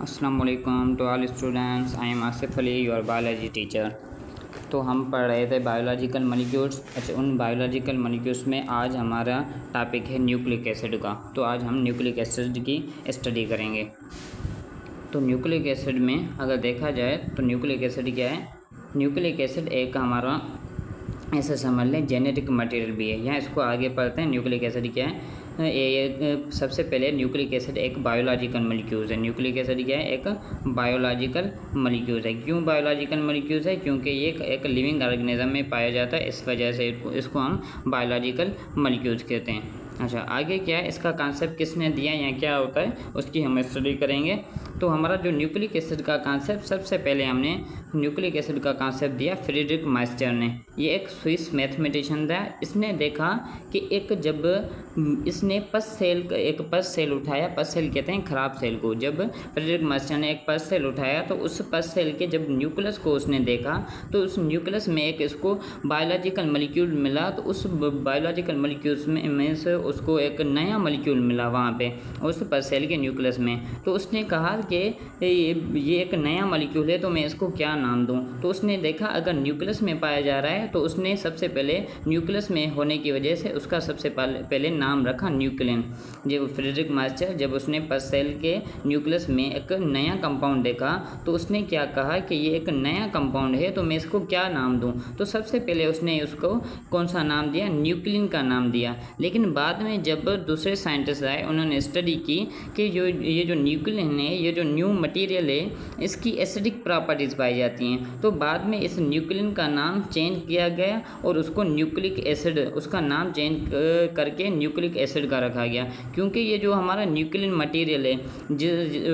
अस्सलाम वालेकुम to all students. I am Asif Ali, your biology teacher. तो हम पढ़ रहे थे बायोलॉजिकल मॉलिक्यूल्स। अच्छा, उन बायोलॉजिकल मॉलिक्यूल्स में आज हमारा टॉपिक है न्यूक्लिक एसिड का। तो आज हम न्यूक्लिक एसिड की स्टडी करेंगे। तो न्यूक्लिक एसिड में अगर देखा जाए तो न्यूक्लिक एसिड क्या है? न्यूक्लिक एसिड एक हमारा ऐसा समझ लें जेनेटिक मटेरियल भी है। यहाँ इसको आगे पढ़ते हैं। न्यूक्लिक एसिड क्या है? सबसे पहले न्यूक्लिक एसिड एक बायोलॉजिकल मॉलिक्यूल्स है। न्यूक्लिक एसिड क्या है? एक बायोलॉजिकल मॉलिक्यूल्स है। क्यों बायोलॉजिकल मॉलिक्यूल्स है? क्योंकि ये एक लिविंग ऑर्गेनिज्म में पाया जाता है, इस वजह से इसको हम बायोलॉजिकल मॉलिक्यूल्स कहते हैं। अच्छा, आगे क्या है? इसका कॉन्सेप्ट किसने दिया या क्या होता है उसकी हम स्टडी करेंगे। तो हमारा जो न्यूक्लिक एसिड का कॉन्सेप्ट, सबसे पहले हमने न्यूक्लिक एसिड का कॉन्सेप्ट दिया फ्रीडरिक माइस्टर ने। ये एक स्विस मैथमेटिशियन था। इसने देखा कि इसने एक पस सेल उठाया। पस सेल कहते हैं खराब सेल को। जब फ्रीडरिक माइस्टर ने एक पस सेल उठाया तो उस पस सेल के जब न्यूक्लियस को उसने देखा तो उस न्यूक्लियस में एक इसको बायोलॉजिकल मॉलिक्यूल मिला। तो उस बायोलॉजिकल मॉलिक्यूल्स में से उसको एक नया मॉलिक्यूल मिला वहाँ पे उस पस सेल के न्यूक्लियस में। तो उसने कहा कि ये एक नया मॉलिक्यूल है, तो मैं इसको क्या नाम दूँ? तो उसने देखा अगर न्यूक्लियस में पाया जा रहा है तो उसने सबसे पहले न्यूक्लियस में होने की वजह से उसका सबसे पहले नाम रखा न्यूक्लियन। जब फ्रीडरिक माइस्टर जब उसने पस सेल के न्यूक्लियस में एक नया कंपाउंड देखा तो उसने क्या कहा कि ये एक नया कंपाउंड है, तो मैं इसको क्या नाम दूँ? तो सबसे पहले उसने उसको कौन सा नाम दिया? न्यूक्लियन का नाम दिया। लेकिन बाद में जब दूसरे साइंटिस्ट आए, उन्होंने स्टडी की कि ये जो न्यूक्लियन है, ये जो न्यू मटेरियल है, इसकी एसिडिक प्रॉपर्टीज़ पाई जाती हैं। तो बाद में इस न्यूक्लियन का नाम चेंज किया गया और उसको न्यूक्लिक एसिड, उसका नाम चेंज करके न्यूक्लिक एसिड का रखा गया। क्योंकि ये जो हमारा न्यूक्लियन मटेरियल है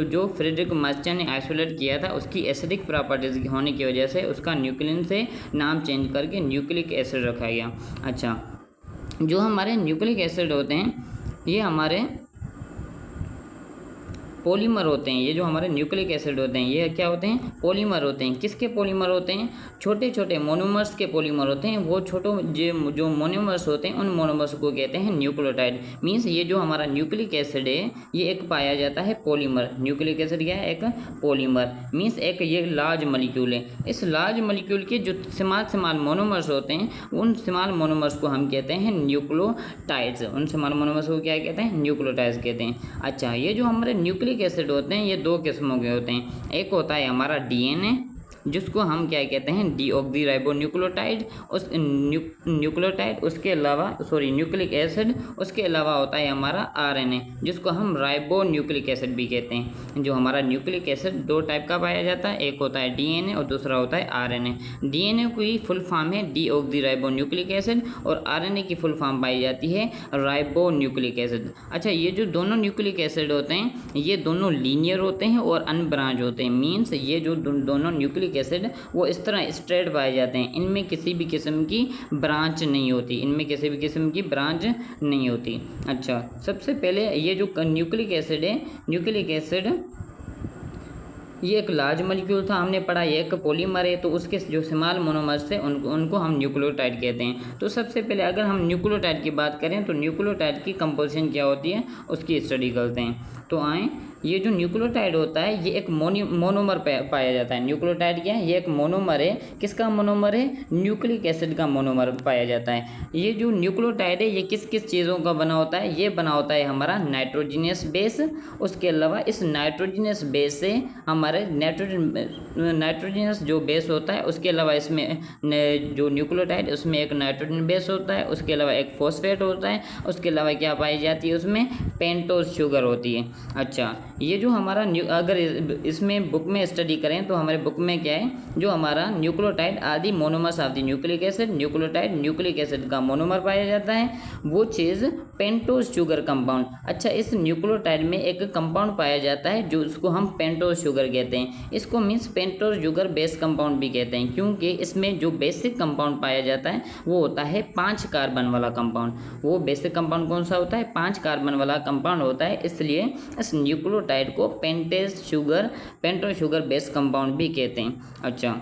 जो फ्रीडरिक माइस्टर ने आइसोलेट किया था, उसकी एसिडिक प्रॉपर्टीज़ होने की वजह से उसका न्यूक्लियन से नाम चेंज करके न्यूक्लिक एसिड रखा गया। अच्छा, जो हमारे न्यूक्लिक एसिड होते हैं ये हमारे पॉलीमर होते हैं। ये जो हमारे न्यूक्लिक एसिड होते हैं ये क्या होते हैं? पॉलीमर होते हैं। किसके पॉलीमर होते हैं? छोटे छोटे मोनोमर्स के पॉलीमर होते हैं। वो जो मोनोमर्स होते हैं उन मोनोमर्स को कहते हैं न्यूक्लियोटाइड। मीन्स ये जो हमारा न्यूक्लिक एसिड है ये एक पाया जाता है पॉलीमर। न्यूक्लिक एसिड क्या है? एक पॉलीमर। मीन्स एक ये लार्ज मॉलिक्यूल है। इस लार्ज मॉलिक्यूल के जो स्मॉल मोनोमर्स होते हैं उन स्मॉल मोनोमर्स को हम कहते हैं न्यूक्लियोटाइड्स। उन स्मॉल मोनोमर्स को क्या कहते हैं? न्यूक्लियोटाइड्स कहते हैं। अच्छा, ये जो हमारे न्यूक्लिक एसिड होते हैं ये दो किस्मों के होते हैं। एक होता है हमारा डीएनए, जिसको हम क्या कहते हैं? डीऑक्सीराइबोन्यूक्लियोटाइड। उस न्यूक्लियोटाइड उसके अलावा न्यूक्लिक एसिड, उसके अलावा होता है हमारा आरएनए, जिसको हम राइबोन्यूक्लिक एसिड भी कहते हैं। जो हमारा न्यूक्लिक एसिड दो टाइप का पाया जाता है, एक होता है डीएनए और दूसरा होता है आरएनए। डीएनए की फुल फॉर्म है डीऑक्सीराइबोन्यूक्लिक एसिड और आरएनए की फुल फॉर्म पाई जाती है राइबोन्यूक्लिक एसिड। अच्छा, ये जो दोनों न्यूक्लिक एसिड होते हैं ये दोनों लीनियर होते हैं और अनब्रांच होते हैं। मीन्स ये जो दोनों न्यूक्लिक एसिड वो इस तरह स्ट्रेट पाए जाते हैं। इनमें किसी भी किस्म की ब्रांच नहीं होती। अच्छा, सबसे पहले ये जो न्यूक्लिक एसिड है, न्यूक्लिक एसिड ये एक लार्ज मॉलिक्यूल था, हमने पढ़ा ये एक पॉलीमर है। तो उसके जो स्मॉल मोनोमर्स थे उनको हम न्यूक्लियोटाइड कहते हैं। तो सबसे पहले अगर हम न्यूक्लियोटाइड की बात करें तो न्यूक्लियोटाइड की कंपोजिशन क्या होती है उसकी स्टडी करते हैं। तो आए, ये जो न्यूक्लियोटाइड होता है ये एक मोनोमर पाया जाता है। न्यूक्लियोटाइड क्या है? ये एक मोनोमर है। किसका मोनोमर है? न्यूक्लिक एसिड का मोनोमर पाया जाता है। ये जो न्यूक्लियोटाइड है ये किस किस चीज़ों का बना होता है? ये बना होता है हमारा नाइट्रोजनियस बेस। उसके अलावा इस नाइट्रोजनियस बेस से हमारे नाइट्रोजनियस जो बेस होता है उसके अलावा इसमें जो न्यूक्लियोटाइड उसमें एक नाइट्रोजन बेस होता है, उसके अलावा एक फॉस्फेट होता है, उसके अलावा क्या पाई जाती है? उसमें पेंटोज शुगर होती है। अच्छा, ये जो हमारा अगर इसमें बुक में स्टडी करें तो हमारे बुक में क्या है? जो हमारा न्यूक्लियोटाइड आदि monomers of the nucleic acid, nucleotide nucleic acid का मोनोमर पाया जाता है, वो चीज़ पेंटोज शुगर कंपाउंड। अच्छा, इस न्यूक्लियोटाइड में एक कंपाउंड पाया जाता है जो उसको हम पेंटोज शुगर कहते हैं। इसको means pentose sugar base compound भी कहते हैं, क्योंकि इसमें जो बेसिक कंपाउंड पाया जाता है वो होता है 5 कार्बन वाला कंपाउंड। वो बेसिक कंपाउंड कौन सा होता है? 5 कार्बन वाला कंपाउंड होता है। इसलिए इस न्यूक्लियोटाइड को पेंटोज शुगर बेस कंपाउंड भी कहते हैं। अच्छा,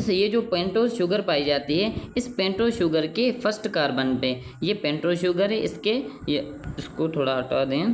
ये जो पेंटोज शुगर पाई जाती है इस पेंटोज शुगर के फर्स्ट कार्बन पे ये पेंटोज शुगर है। इसको थोड़ा हटा दें।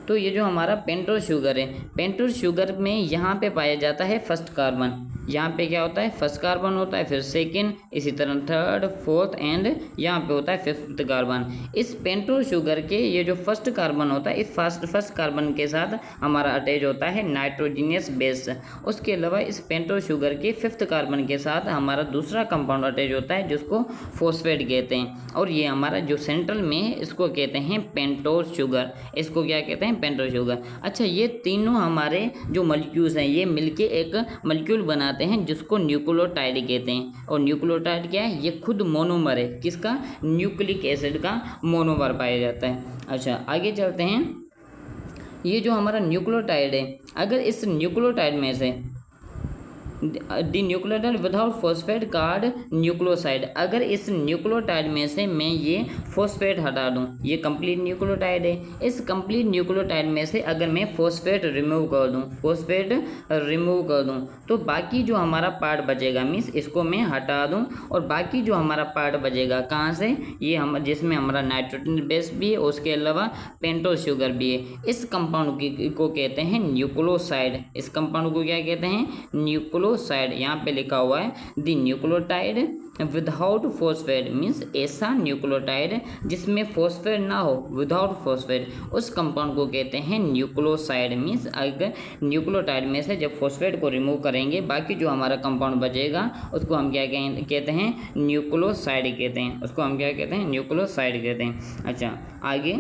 तो ये जो हमारा पेंटोस शुगर है, पेंटोस शुगर में यहाँ पे पाया जाता है फर्स्ट कार्बन। यहाँ पे क्या होता है, फर्स्ट कार्बन होता है, फिर सेकंड, इसी तरह थर्ड, फोर्थ एंड यहाँ पे होता है फिफ्थ कार्बन। इस पेंटोस शुगर के ये जो फर्स्ट कार्बन होता है, इस फर्स्ट कार्बन के साथ हमारा अटैच होता है नाइट्रोजनियस बेस। उसके अलावा इस पेंटोस शुगर के फिफ्थ कार्बन के साथ हमारा दूसरा कंपाउंड अटैच होता है जिसको फॉस्फेट कहते हैं, और ये हमारा जो सेंट्रल में है इसको कहते हैं पेंटोस शुगर। इसको क्या कहते हैं, पेंटोस शुगर। अच्छा, ये तीनों हमारे जो मॉलिक्यूल्स हैं ये मिलके एक मॉलिक्यूल बनाते हैं जिसको न्यूक्लियोटाइड कहते हैं। और न्यूक्लियोटाइड क्या है, ये खुद मोनोमर है, किसका, न्यूक्लिक एसिड का मोनोमर पाया जाता है। अच्छा, आगे चलते हैं। ये जो हमारा न्यूक्लियोटाइड है, अगर इस न्यूक्लियोटाइड में से डिन्यूक्लियोटाइड विदाउट फॉस्फेट कार्ड न्यूक्लियोसाइड, अगर इस न्यूक्लियोटाइड में से मैं ये फॉस्फेट हटा दूं, ये कंप्लीट न्यूक्लियोटाइड है, इस कंप्लीट न्यूक्लियोटाइड में से अगर मैं फॉस्फेट रिमूव कर दूं, तो बाकी जो हमारा पार्ट बचेगा, मीन्स इसको मैं हटा दूं और बाकी जो हमारा पार्ट बचेगा कहाँ से, ये हम जिसमें हमारा नाइट्रोजन बेस भी है, उसके अलावा पेंटोस शुगर भी है। इस कंपाउंड को कहते हैं न्यूक्लियोसाइड। इस कंपाउंड को क्या कहते हैं, न्यूक्लियोसाइड। यहाँ पे लिखा हुआ है the nucleotide without phosphate, means ऐसा न्यूक्लियोटाइड जिसमें फॉस्फेट ना हो, विदाउट फॉस्फेट, उस कंपाउंड को कहते हैं न्यूक्लियोसाइड। मीन्स अगर न्यूक्लियोटाइड में से जब फॉस्फेट को रिमूव करेंगे, बाकी जो हमारा कंपाउंड बचेगा उसको हम क्या कहते हैं, न्यूक्लियोसाइड कहते हैं। उसको हम क्या कहते हैं, न्यूक्लियोसाइड कहते हैं। अच्छा, आगे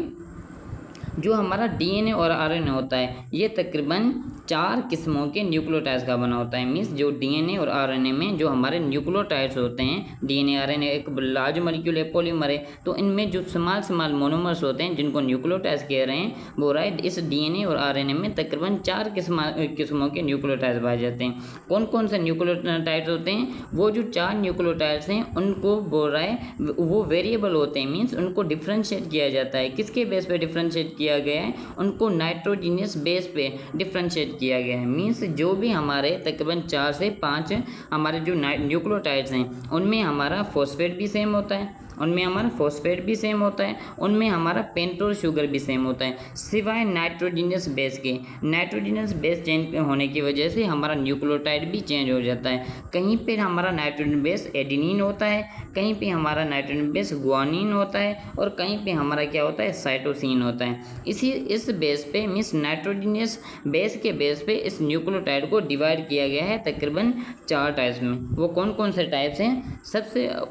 जो हमारा डीएनए और आरएनए होता है, ये तकरीबन 4 किस्मों के न्यूक्लियोटाइड्स का बना होता है। मीन्स जो डीएनए और आरएनए में जो हमारे न्यूक्लियोटाइड्स होते हैं, डीएनए आरएनए एक लार्ज मॉलिक्यूल है, पॉलीमर है, तो इनमें जो स्मॉल मोनोमर्स होते हैं जिनको न्यूक्लियोटाइड्स कह रहे हैं, वो राइट इस डीएनए और आरएनए में तकरीबन 4 किस्मों के न्यूक्लियोटाइड्स पाए जाते हैं। कौन कौन से न्यूक्लियोटाइड्स होते हैं, वो जो 4 न्यूक्लियोटाइड्स हैं उनको बोल रहा है वो वेरिएबल होते हैं। मीन्स उनको डिफ्रेंशिएट किया जाता है, किसके बेस पे डिफ्रेंशिएट किया गया है, उनको नाइट्रोजनियस बेस पे डिफ्रेंशिएट किया गया है। मीन्स जो भी हमारे तकरीबन 4 से 5 हमारे जो न्यूक्लियोटाइड्स हैं उनमें हमारा फॉस्फेट भी सेम होता है, उनमें हमारा फॉस्फेट भी सेम होता है, उनमें हमारा पेंटोस शुगर भी सेम होता है, सिवाय नाइट्रोजनियस बेस के। नाइट्रोजनियस बेस चेंज होने की वजह से हमारा न्यूक्लियोटाइड भी चेंज हो जाता है। कहीं पे हमारा नाइट्रोजन बेस एडेनिन होता है, कहीं पे हमारा नाइट्रोजन बेस गुआनिन होता है, और कहीं पे हमारा क्या होता है, साइटोसिन होता है। इस बेस पे, मीन्स नाइट्रोजनियस बेस के बेस पे इस न्यूक्लियोटाइड को डिवाइड किया गया है तकरीबन 4 टाइप्स में। वो कौन कौन से टाइप्स हैं,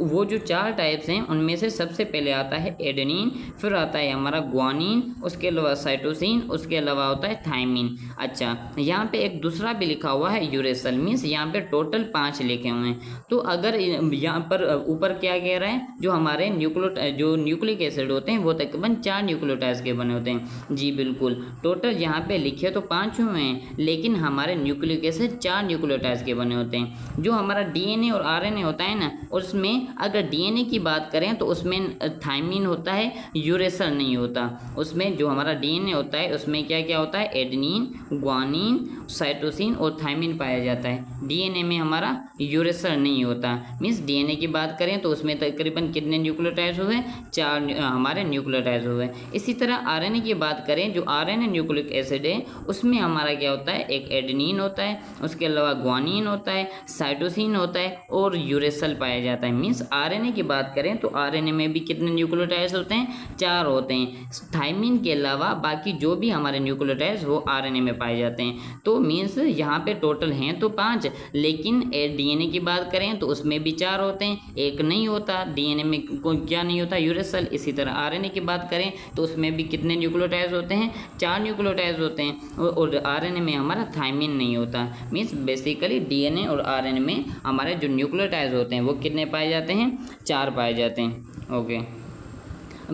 वो जो 4 टाइप्स हैं उनमें से सबसे पहले आता है एडेनिन, फिर आता है हमारा गुआनिन, उसके अलावा साइटोसिन, उसके अलावा होता है थायमिन। अच्छा, यहाँ पे एक दूसरा भी लिखा हुआ है यूरेसिल, मीन्स यहाँ पे टोटल 5 लिखे हुए हैं। तो अगर यहाँ पर ऊपर क्या कह रहा है, जो हमारे न्यूक्लिक एसिड होते हैं वो तकरीबन 4 न्यूक्लियोटाइड्स के बने होते हैं। जी बिल्कुल, टोटल यहाँ पे लिखे तो 5 हुए हैं, लेकिन हमारे न्यूक्लिक एसिड 4 न्यूक्लियोटाइड्स के बने होते हैं। जो हमारा डीएनए और आरएनए होता है ना, उसमें अगर डीएनए की बात करें तो उसमें थायमिन होता है, यूरेसिल नहीं होता। उसमें जो हमारा डीएनए होता है उसमें क्या क्या होता है, एडेनिन, गुआनिन, साइटोसिन और थायमिन पाया जाता है। डीएनए में हमारा यूरेसिल नहीं होता। मीन्स डीएनए की बात करें तो उसमें तकरीबन कितने न्यूक्लियोटाइड्स हुए, 4 हमारे न्यूक्लियोटाइड्स हुए। इसी तरह आरएनए की बात करें, जो आरएनए न्यूक्लिक एसिड है उसमें हमारा क्या होता है, एक एडेनिन होता है, उसके अलावा गुआनिन होता है, साइटोसिन होता है और यूरेसिल पाया जाता है। मीन्स आरएनए की बात करें तो आरएनए में भी कितने न्यूक्लियोटाइड्स होते हैं, 4 होते हैं। थायमिन के अलावा बाकी जो भी हमारे न्यूक्लियोटाइड्स वो आरएनए में पाए जाते हैं। तो मीन्स यहाँ पे टोटल हैं तो 5, लेकिन डीएनए की बात करें तो उसमें भी 4 होते हैं, एक नहीं होता। डीएनए में क्या नहीं होता, यूरेसिल। इसी तरह आरएनए की बात करें तो उसमें भी कितने न्यूक्लियोटाइड्स होते हैं, 4 न्यूक्लियोटाइड्स होते हैं, और आरएनए में हमारा थायमिन नहीं होता। मीन्स बेसिकली डीएनए और आरएनए में हमारे जो न्यूक्लियोटाइड्स होते हैं वो कितने पाए जाते हैं, 4 पाए जाते हैं। ओके,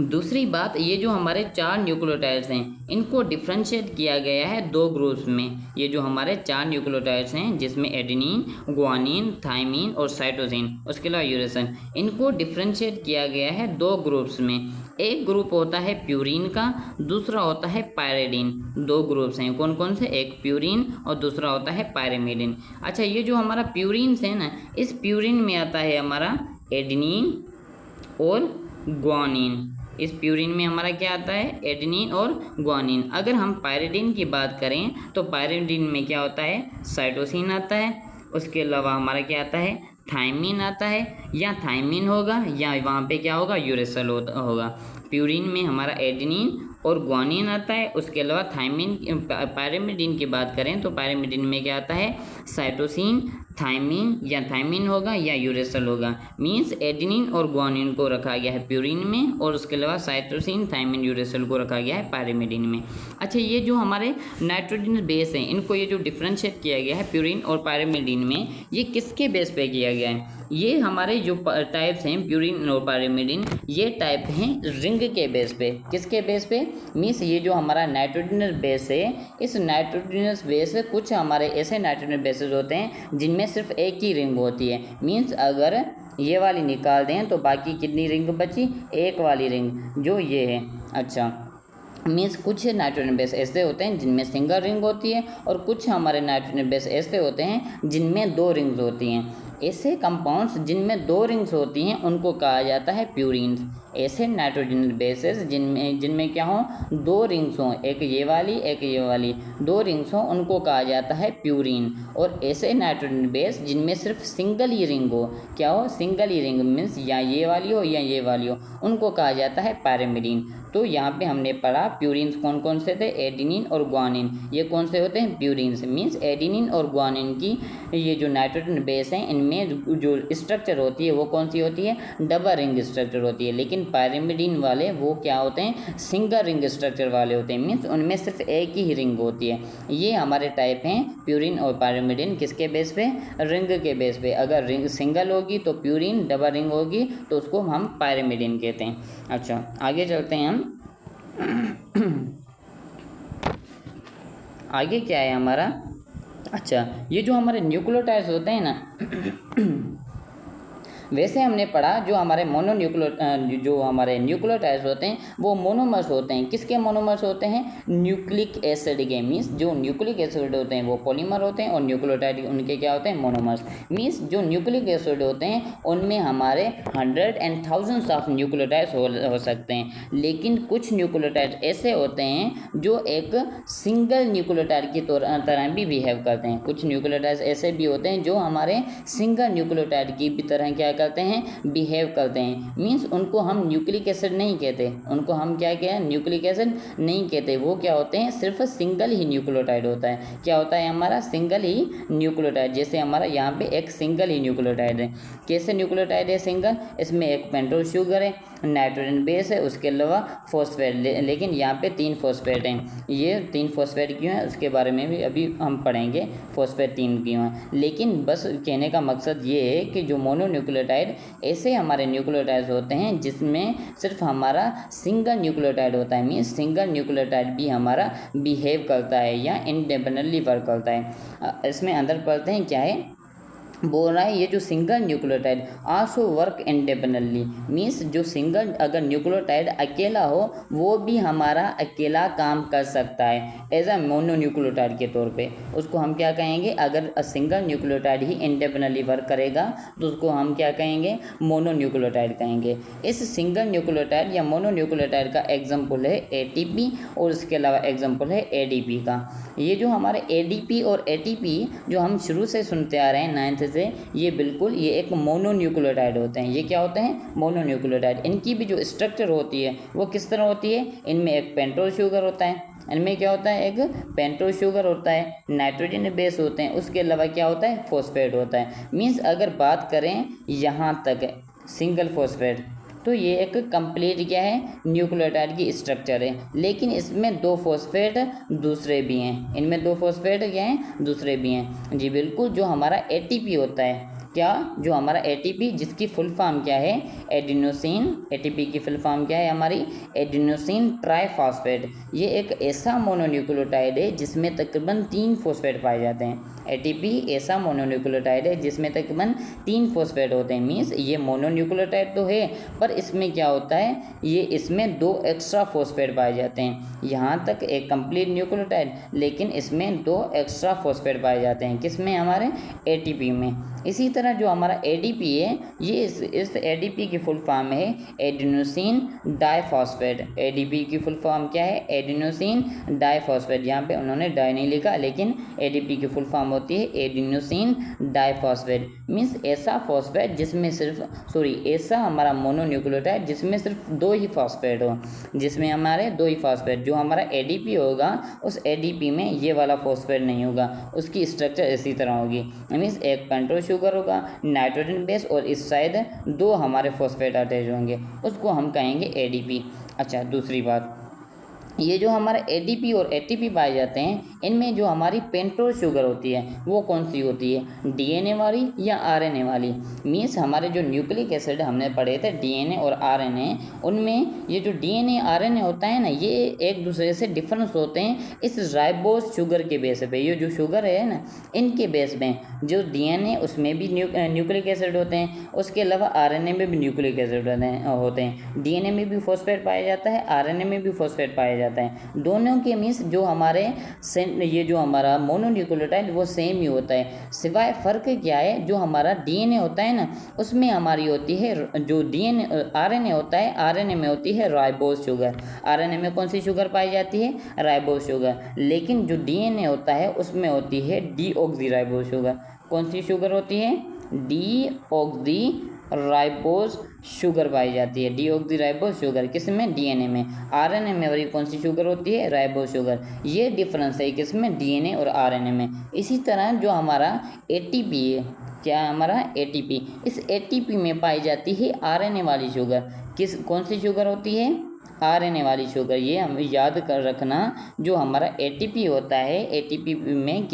दूसरी बात, ये जो हमारे 4 न्यूक्लियोटाइड्स हैं इनको डिफ्रेंशिएट किया गया है 2 ग्रुप्स में। ये जो हमारे 4 न्यूक्लियोटाइड्स हैं जिसमें एडेनिन, गुआनिन, थायमिन और साइटोसिन, उसके अलावा यूरेसिल, इनको डिफ्रेंशिएट किया गया है 2 ग्रुप्स में। एक ग्रुप होता है प्यूरिन का, दूसरा होता है पायरिडिन। 2 ग्रुप्स हैं, कौन कौन से, एक प्यूरिन और दूसरा होता है पायरिमिडिन। अच्छा, ये जो हमारा प्यूरिन है ना, इस प्यूरिन में आता है हमारा एडेनिन और गुआनिन। इस प्यूरिन में हमारा क्या आता है, एडेनिन और ग्वानिन। अगर हम पायरिडिन की बात करें तो पायरिडिन में क्या होता है, साइटोसिन आता है, उसके अलावा हमारा क्या आता है, थायमिन आता है, या थायमिन होगा या वहाँ पे क्या होगा, यूरेसिल होगा। प्यूरिन में हमारा एडेनिन और ग्वानिन आता है, उसके अलावा थायमिन। पायरिमिडिन की बात करें तो पायरिमिडिन में क्या आता है, साइटोसिन, थायमिन, या थायमिन होगा या यूरेसिल होगा। मींस एडेनिन और ग्वानिन को रखा गया है प्यूरिन में, और उसके अलावा साइटोसिन, थायमिन, यूरेसिल को रखा गया है पायरिमिडिन में। अच्छा, ये जो हमारे नाइट्रोजनस बेस हैं, इनको ये जो डिफ्रेंशिएट किया गया है प्यूरिन और पायरिमिडिन में, ये किसके बेस पे किया गया है, ये हमारे जो टाइप्स हैं प्यूरिन और पायरिमिडिन, ये टाइप हैं रिंग के बेस पे। किसके बेस पे, मीन्स ये जो हमारा नाइट्रोजनस बेस है, इस नाइट्रोजनस बेस, कुछ हमारे ऐसे नाइट्रोजनस बेसेस होते हैं जिनमें सिर्फ एक ही रिंग होती है। मीन्स अगर ये वाली निकाल दें तो बाकी कितनी रिंग बची, एक वाली रिंग जो ये है। अच्छा, मीन्स कुछ नाइट्रोजन बेस ऐसे होते हैं जिनमें सिंगल रिंग होती है, और कुछ हमारे नाइट्रोजन बेस ऐसे होते हैं जिनमें दो रिंग्स होती हैं। ऐसे कंपाउंड्स जिनमें दो रिंग्स होती हैं उनको कहा जाता है प्यूरिन्स। ऐसे नाइट्रोजन बेसेस जिनमें क्या हो, दो रिंग्स हों, एक ये वाली एक ये वाली, दो रिंग्स हों, उनको कहा जाता है प्यूरिन। और ऐसे नाइट्रोजन बेस जिनमें सिर्फ सिंगल ही रिंग हो, क्या हो, सिंगल ही रिंग, मीन्स या ये वाली हो या ये वाली हो, उनको कहा जाता है पायरिमिडिन। तो यहाँ पे हमने पढ़ा प्यूरिन्स कौन कौन से थे, एडेनिन और ग्वानिन। ये कौन से होते हैं, प्यूरिन्स। मीन्स एडेनिन और ग्वानिन की ये जो नाइट्रोजन बेस हैं, इनमें जो स्ट्रक्चर होती है वो कौन सी होती है, डबल रिंग स्ट्रक्चर होती है। लेकिन पायरिमिडिन वाले वो क्या होते हैं, सिंगल रिंग स्ट्रक्चर वाले होते हैं। मीन्स उनमें सिर्फ एक ही रिंग होती है। ये हमारे टाइप हैं प्यूरिन और पायरिमिडिन। किसके बेस पे, रिंग के बेस पे। अगर रिंग सिंगल होगी तो प्यूरिन, डबल रिंग होगी तो उसको हम पायरिमिडिन कहते हैं। अच्छा, आगे चलते हैं हम। आगे क्या है हमारा, अच्छा, ये जो हमारे न्यूक्लियोटाइड्स होते हैं ना वैसे हमने पढ़ा जो हमारे न्यूक्लियोटाइड्स होते हैं वो मोनोमर्स होते हैं। किसके मोनोमर्स होते हैं, न्यूक्लिक एसिड के। मीन्स जो न्यूक्लिक एसिड होते हैं वो पॉलीमर होते हैं, और न्यूक्लियोटाइड उनके क्या होते हैं, मोनोमर्स। मीन्स जो न्यूक्लिक एसिड होते हैं उनमें हमारे 100 and thousands ऑफ न्यूक्लियोटाइड्स हो सकते हैं। लेकिन कुछ न्यूक्लियोटाइड ऐसे होते हैं जो एक सिंगल न्यूक्लियोटाइड की तरह भी बिहेव करते हैं। कुछ न्यूक्लियोटाइड्स ऐसे भी होते हैं जो हमारे सिंगल न्यूक्लियोटाइड की भी तरह क्या करते हैं, बिहेव करते हैं। मीन्स उनको हम न्यूक्लिक एसिड नहीं कहते, उनको हम क्या कहते, न्यूक्लिक एसिड नहीं कहते। वो क्या होते हैं, सिर्फ सिंगल ही न्यूक्लियोटाइड होता है। क्या होता है हमारा, सिंगल ही न्यूक्लियोटाइड। जैसे हमारा यहाँ पे एक सिंगल ही न्यूक्लियोटाइड है। कैसे न्यूक्लियोटाइड है सिंगल, इसमें एक पेंटोस शुगर है, नाइट्रोजन बेस है, उसके अलावा फॉस्फेट। लेकिन यहाँ पे 3 फॉस्फेट हैं। ये 3 फॉस्फेट क्यों है उसके बारे में भी अभी हम पढ़ेंगे, फॉस्फेट 3 क्यों है। लेकिन बस कहने का मकसद ये है कि जो मोनोन्यूक्लियोटाइड, ऐसे हमारे न्यूक्लियोटाइड्स होते हैं जिसमें सिर्फ हमारा सिंगल न्यूक्लियोटाइड होता है। मीन्स सिंगल न्यूक्लियोटाइड भी हमारा बिहेव करता है या इंडिपेंडेंटली वर्क करता है। इसमें अंदर पढ़ते हैं क्या है, बोल रहा है ये जो single nucleotide also work independently. Means जो सिंगल अगर न्यूक्लियोटाइड अकेला हो वो भी हमारा अकेला काम कर सकता है एज अ मोनोन्यूक्लियोटाइड के तौर पे। उसको हम क्या कहेंगे, अगर सिंगल न्यूक्लियोटाइड ही इंडिपेंडेंटली वर्क करेगा तो उसको हम क्या कहेंगे, मोनोन्यूक्लियोटाइड कहेंगे। इस सिंगल न्यूक्लियोटाइड या मोनोन्यूक्लियोटाइड का एग्जाम्पल है ATP, और इसके अलावा एग्जाम्पल है ADP का। ये जो हमारे ADP और ATP जो हम शुरू से सुनते आ रहे हैं 9th से, ये बिल्कुल ये एक मोनोन्यूक्लियोटाइड होते हैं। ये क्या होते हैं, मोनोन्यूक्लियोटाइड। इनकी भी जो स्ट्रक्चर होती है वो किस तरह होती है, इनमें एक पेंटोस शुगर होता है, इनमें क्या होता है, एक पेंटोस शुगर होता है, नाइट्रोजन बेस होते हैं, उसके अलावा क्या होता है, फॉस्फेट होता है। मीन्स अगर बात करें यहाँ तक सिंगल फॉस्फेट, तो ये एक कंप्लीट क्या है, न्यूक्लियोटाइड की स्ट्रक्चर है। लेकिन इसमें 2 फॉस्फेट दूसरे भी हैं, इनमें 2 फॉस्फेट क्या हैं, दूसरे भी हैं। जी बिल्कुल, जो हमारा ATP होता है, क्या, जो हमारा ATP जिसकी फुल फॉर्म क्या है, एडिनोसिन। ATP की फुल फॉर्म क्या है हमारी, एडिनोसिन ट्राइफॉस्फेट। ये एक ऐसा मोनोन्यूक्लियोटाइड है जिसमें तकरीबन 3 फॉस्फेट पाए जाते हैं। एटीपी ऐसा मोनोन्यूक्लियोटाइड है जिसमें तकरीबन 3 फॉस्फेट होते हैं। मीन्स ये मोनोन्यूक्लियोटाइड तो है, पर इसमें क्या होता है, ये इसमें 2 एक्स्ट्रा फॉस्फेट पाए जाते हैं। यहाँ तक एक कंप्लीट न्यूक्लियोटाइड, लेकिन इसमें 2 एक्स्ट्रा फॉस्फेट पाए जाते हैं। किसमें? हमारे एटीपी में। इसी तरह जो हमारा एडीपी है, ये इस एडीपी की फुल फॉर्म है एडिनोसिन डाइफॉस्फेट। एडीपी की फुल फॉर्म क्या है? Adenosine diphosphate. यहाँ पे उन्होंने डाई नहीं लिखा, लेकिन एडीपी की फुल फॉर्म होती है एडिनोसिन डाइफॉस्फेट। मीन्स ऐसा फॉस्फेट जिसमें ऐसा हमारा मोनोन्यूक्लियोटाइड जिसमें सिर्फ 2 ही फॉस्फेट हो, जिसमें हमारे 2 ही फॉस्फेट। जो हमारा एडीपी होगा उस एडीपी में ये वाला फॉस्फेट नहीं होगा, उसकी स्ट्रक्चर इसी तरह होगी। मीन्स एक पेंटोज शुगर होगा, नाइट्रोजन बेस, और इस साइड 2 हमारे फॉस्फेट अटैच होंगे, उसको हम कहेंगे एडीपी। अच्छा, दूसरी बात, ये जो हमारा एडीपी और एटीपी पाए जाते हैं, इनमें जो हमारी पेंटोज शुगर होती है वो कौन सी होती है? डीएनए वाली या आरएनए वाली? मीन्स हमारे जो न्यूक्लिक एसिड हमने पढ़े थे डीएनए और आरएनए, उनमें ये जो डीएनए आरएनए होता है ना, ये एक दूसरे से डिफरेंस होते हैं इस राइबोज शुगर के बेस पे। ये जो शुगर है ना, इनके बेस में जो डीएनए उसमें भी न्यूक्लिक एसिड होते हैं, उसके अलावा आरएनए में भी न्यूक्लिक एसिड होते हैं। डीएनए में भी फॉस्फेट पाया जाता है, आरएनए में भी फॉस्फेट पाया जाता है। दोनों के मीन्स जो हमारे ये जो हमारा मोनोन्यूक्लियोटाइड वो सेम ही होता है। सिवाय फ़र्क क्या है, जो हमारा डीएनए होता है ना, उसमें हमारी होती है, जो डीएनए आरएनए होता है, आरएनए में होती है राइबोज शुगर। आरएनए में कौन सी शुगर पाई जाती है? Ribose sugar. लेकिन जो डीएनए होता है उसमें होती है डीऑक्सी राइबोज शुगर। कौन सी शुगर होती है? डीऑक्सी राइबोज शुगर पाई जाती है। डीऑक्सी राइबोज शुगर किसमें? डीएनए में। आरएनए में वाली कौन सी शुगर होती है? Ribose sugar. ये डिफरेंस है किसमें? डीएनए और आरएनए में। इसी तरह जो हमारा एटीपी है, क्या है हमारा? एटीपी। इस एटीपी में पाई जाती है आरएनए वाली शुगर। कौन सी शुगर होती है? आरएनए वाली शुगर। ये हमें याद कर रखना, जो हमारा एटीपी होता है, एटीपी में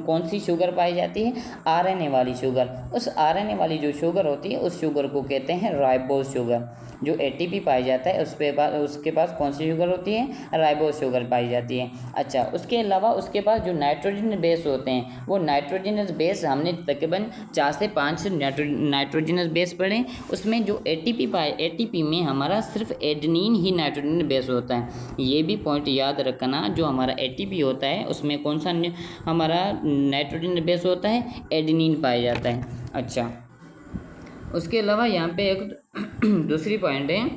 कौन सी शुगर पाई जाती है? आरएनए वाली शुगर। उस आरएनए वाली जो शुगर होती है उस शुगर को कहते हैं राइबोज शुगर। जो एटीपी पाई जाता है उसके पास कौन सी शुगर होती है? राइबोज शुगर पाई जाती है। अच्छा, उसके अलावा उसके पास जो नाइट्रोजन बेस होते हैं, वो नाइट्रोजनस बेस हमने तकरीबन 4 से 5 नाइट्रोजनस बेस पढ़े। उसमें जो एटीपी में हमारा सिर्फ एडेनिन ही नाइट्रोजन बेस होता है। ये भी पॉइंट याद रखना, जो हमारा एटीपी होता है उसमें कौन सा हमारा नाइट्रोजन बेस होता है? एडेनिन पाया जाता है। अच्छा, उसके अलावा यहाँ पे एक दूसरी पॉइंट है,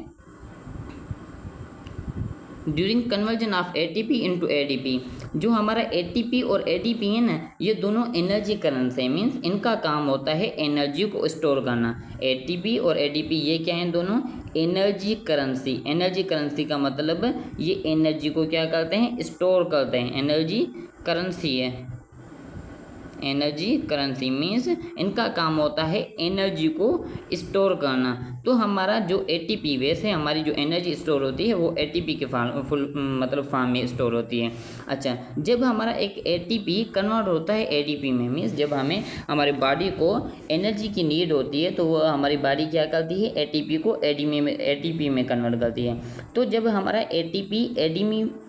during conversion of ATP into ADP. जो हमारा एटीपी और एडीपी है ना, ये दोनों एनर्जी करंट्स हैं। मीन्स इनका काम होता है एनर्जी को स्टोर करना। एटीपी और एडीपी ये क्या हैं? दोनों एनर्जी करेंसी। एनर्जी करेंसी का मतलब ये एनर्जी को क्या करते हैं? स्टोर करते हैं। एनर्जी करेंसी है। एनर्जी करेंसी मीन्स इनका काम होता है एनर्जी को स्टोर करना। तो हमारा जो एटीपी वैसे हमारी जो एनर्जी स्टोर होती है वो एटीपी के फॉर्म में स्टोर होती है। अच्छा, जब हमारा एक एटीपी कन्वर्ट होता है एडीपी में, मीन्स जब हमें हमारी बॉडी को एनर्जी की नीड होती है तो वो हमारी बॉडी क्या करती है? एटीपी को एटीपी में कन्वर्ट करती है। तो जब हमारा एटीपी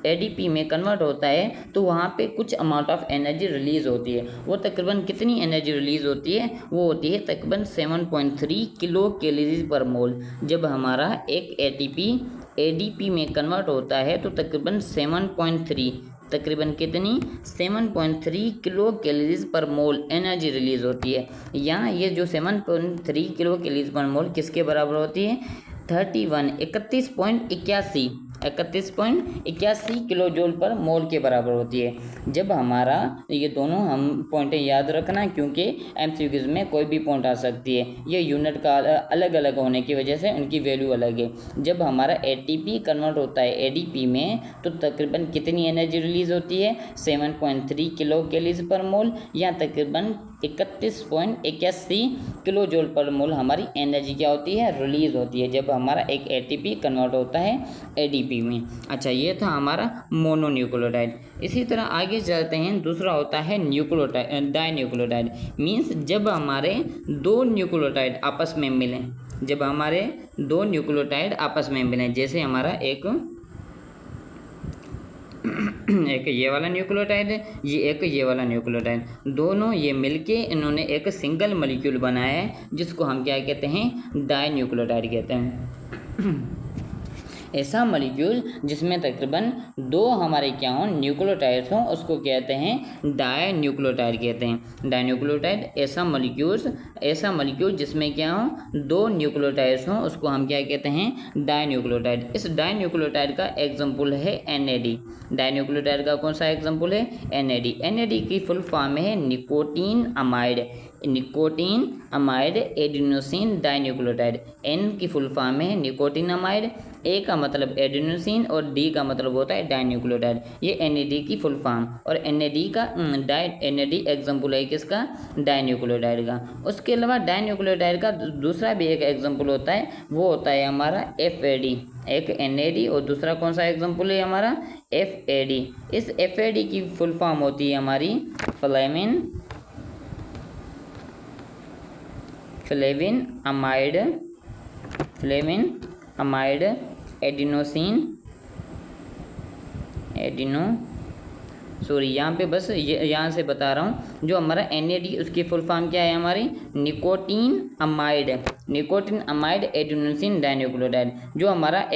एडीपी में कन्वर्ट होता है तो वहाँ पे कुछ अमाउंट ऑफ एनर्जी रिलीज होती है। वो तकरीबन कितनी एनर्जी रिलीज होती है? वो होती है तकरीबन 7.3 किलो कैलोरीज पर मोल। जब हमारा एक एटीपी एडीपी में कन्वर्ट होता है तो तकरीबन 7.3, तकरीबन कितनी? 7.3 किलो कैलोरीज पर मोल एनर्जी रिलीज होती है। यहाँ ये जो 7.3 किलो कैलोरीज पर मोल किसके बराबर होती है? 31.81 किलो जूल पर मोल के बराबर होती है। जब हमारा ये दोनों हम पॉइंटें याद रखना, क्योंकि एमसीक्यूज में कोई भी पॉइंट आ सकती है। ये यूनिट का अलग अलग होने की वजह से उनकी वैल्यू अलग है। जब हमारा एटीपी कन्वर्ट होता है एडीपी में तो तकरीबन कितनी एनर्जी रिलीज होती है? 7.3 किलो कैलोरीज पर मोल, या तकरीबन 31.81 किलो जूल पर मोल हमारी एनर्जी क्या होती है? रिलीज होती है, जब हमारा एक एटीपी कन्वर्ट होता है एडीपी में। अच्छा, ये था हमारा मोनोन्यूक्लियोटाइड। इसी तरह आगे चलते हैं, दूसरा होता है न्यूक्लियोटाइड, डाइन्यूक्लियोटाइड। मीन्स जब हमारे 2 न्यूक्लियोटाइड आपस में मिलें, जब हमारे 2 न्यूक्लियोटाइड आपस में मिलें, जैसे हमारा एक एक ये वाला न्यूक्लियोटाइड है, ये एक ये वाला न्यूक्लियोटाइड, दोनों ये मिलके इन्होंने एक सिंगल मॉलिक्यूल बनाया है जिसको हम क्या कहते हैं, डाई न्यूक्लियोटाइड कहते हैं। ऐसा मॉलिक्यूल जिसमें तकरीबन 2 हमारे क्या हों, न्यूक्लियोटाइड्स हों, उसको कहते हैं डाई न्यूक्लियोटाइड कहते हैं। डाई न्यूक्लियोटाइड ऐसा मॉलिक्यूल जिसमें क्या हो, 2 न्यूक्लियोटाइड्स हों, उसको हम क्या कहते हैं, डाई न्यूक्लियोटाइड। इस डाई न्यूक्लियोटाइड का एग्जाम्पल है NAD। डाई न्यूक्लियोटाइड का कौन सा एग्जाम्पल है, NAD। NAD की फुल फॉर्म है nicotine amide adenosine dinucleotide. N की फुल फॉर्म है निकोटीन अमाइड, A का मतलब एडिनोसिन और D का मतलब होता है डाइन्यूक्लियोटाइड। ये NAD की फुल फॉर्म, और NAD एग्जाम्पल है किसका, डाइन्यूक्लियोटाइड का। उसके अलावा डाइन्यूक्लियोटाइड का दूसरा भी एक एग्जाम्पल होता है, वो होता है हमारा FAD। एक NAD और दूसरा कौन सा एग्जाम्पल है हमारा, FAD। इस FAD की फुल फॉर्म होती है हमारी फ्लेविन अमाइड यहाँ पे बस यहाँ से बता रहा हूँ, जो हमारा NAD उसकी फुल फॉर्म क्या है हमारी, निकोटीन अमाइड एडिनोसिन डाइन्यूक्लियोटाइड। जो हमारा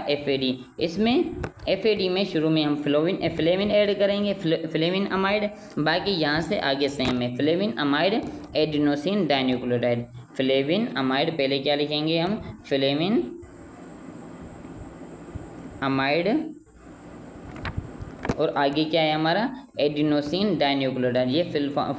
FAD, इसमें FAD में शुरू में हम फ्लेविन ऐड करेंगे, फ्लेविन अमाइड, बाकी यहाँ से आगे सेम है, flavin amide adenosine dinucleotide. Flavin amide पहले क्या लिखेंगे हम, फ्लेविन अमाइड, और आगे क्या है हमारा, एडिनोसिन डाइन्यूक्लियोटाइड। ये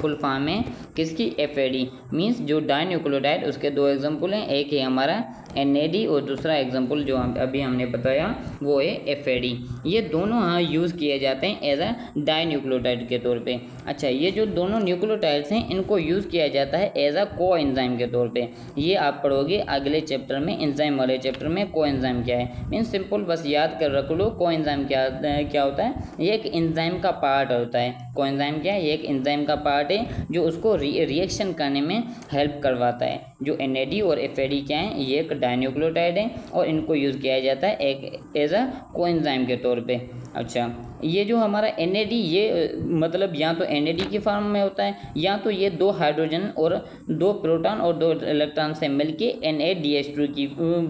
फुल फॉर्म है किसकी, FAD। मीन्स जो डाइन्यूक्लियोटाइड उसके 2 एग्जाम्पल हैं, एक है हमारा NAD और दूसरा एग्जाम्पल जो अभी हमने बताया वो है FAD। ये दोनों हाँ यूज़ किए जाते हैं एज अ डाइन्यूक्लियोटाइड के तौर पे। अच्छा, ये जो दोनों न्यूक्लियोटाइड्स हैं इनको यूज़ किया जाता है एज अ कोएंजाइम के तौर पे। ये आप पढ़ोगे अगले चैप्टर में, एंजाइम वाले चैप्टर में, कोएंजाइम क्या है। मीन्स सिंपल बस याद कर रख लो, कोएंजाइम क्या होता है, ये एक एंजाइम का पार्ट होता है। कोएंजाइम क्या है, ये एक एंजाइम का पार्ट है जो उसको रिएक्शन करने में हेल्प करवाता है। जो NAD और FAD क्या है, ये एक डाइन्यूक्लियोटाइड है और इनको यूज़ किया जाता है एक एज अ कोएंजाइम के तौर पे। अच्छा, ये जो हमारा NAD, ये मतलब या तो NAD की फॉर्म में होता है, या तो ये 2 हाइड्रोजन और 2 प्रोटॉन और 2 इलेक्ट्रॉन से मिलके NADH2 की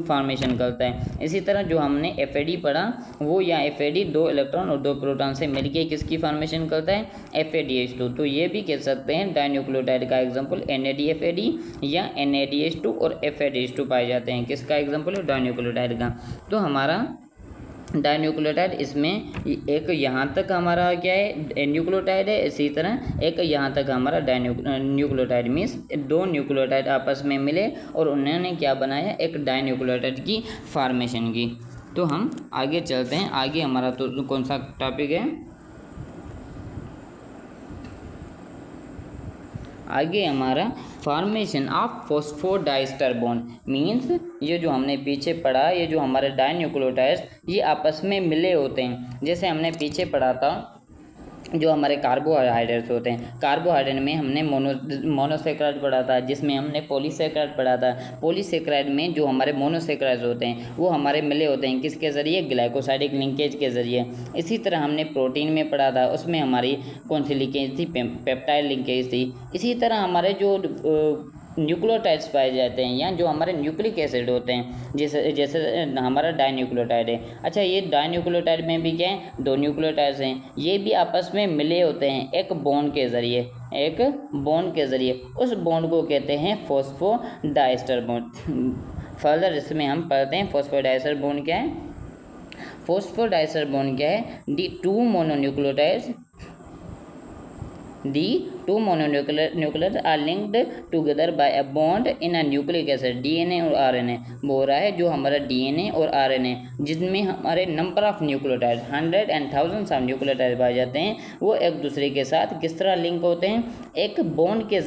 फॉर्मेशन करता है। इसी तरह जो हमने FAD पढ़ा, वो या FAD 2 इलेक्ट्रॉन और 2 प्रोटॉन से मिलके किसकी फॉर्मेशन करता है, FADH2। तो ये भी कह सकते हैं डाइन्यूक्लियोटाइड का एग्जाम्पल NADFAD या NADH2 और FADH2 पाए जाते हैं। किसका एग्जाम्पल है, डाइन्यूक्लियोटाइड का। तो हमारा डाइन्यूक्लियोटाइड, इसमें एक यहाँ तक हमारा क्या है, न्यूक्लियोटाइड है, इसी तरह एक यहाँ तक हमारा न्यूक्लियोटाइड। मीन्स 2 न्यूक्लियोटाइड आपस में मिले और उन्होंने क्या बनाया, एक डाइन्यूक्लियोटाइड की फॉर्मेशन की। तो हम आगे चलते हैं, आगे हमारा तो कौन सा टॉपिक है, आगे हमारा formation of phosphodiester bond. Means ये जो हमने पीछे पढ़ा, ये जो हमारे डाइन्यूक्लियोटाइड्स ये आपस में मिले होते हैं। जैसे हमने पीछे पढ़ा था जो हमारे कार्बोहाइड्रेट्स होते हैं, कार्बोहाइड्रेट में हमने मोनोसेक्राइड पढ़ा था, जिसमें हमने पॉलीसेक्राइड पढ़ा था। पॉलीसेक्राइड में जो हमारे मोनोसेक्राइड्स होते हैं वो हमारे मिले होते हैं किसके ज़रिए, ग्लाइकोसाइडिक लिंकेज के ज़रिए। इसी तरह हमने प्रोटीन में पढ़ा था, उसमें हमारी कौन सी लिंकेज थी, पेप्टाइड लिंकेज थी। इसी तरह हमारे जो न्यूक्लियोटाइड्स पाए जाते हैं या जो हमारे न्यूक्लिक एसिड होते हैं, जैसे हमारा डाइन्यूक्लियोटाइड है। अच्छा, ये डाइन्यूक्लियोटाइड में भी क्या है, 2 न्यूक्लियोटाइड्स हैं, ये भी आपस में मिले होते हैं एक बॉन्ड के ज़रिए। उस बॉन्ड को कहते हैं फॉस्फोडाइस्टर बॉन्ड। फर्दर इसमें हम पढ़ते हैं फॉस्फोडाइस्टर बॉन्ड क्या है। फॉस्फोडाइस्टर बॉन्ड क्या है, The two mononucleates are linked together by a bond in a nucleic acid, DNA और RNA। वो रहा है जो हमारा DNA और RNA, जिनमें हमारे number of nucleotide 100 and thousands of nucleotide पाए जाते हैं, वो एक दूसरे के साथ किस तरह लिंक होते हैं, एक बॉन्ड के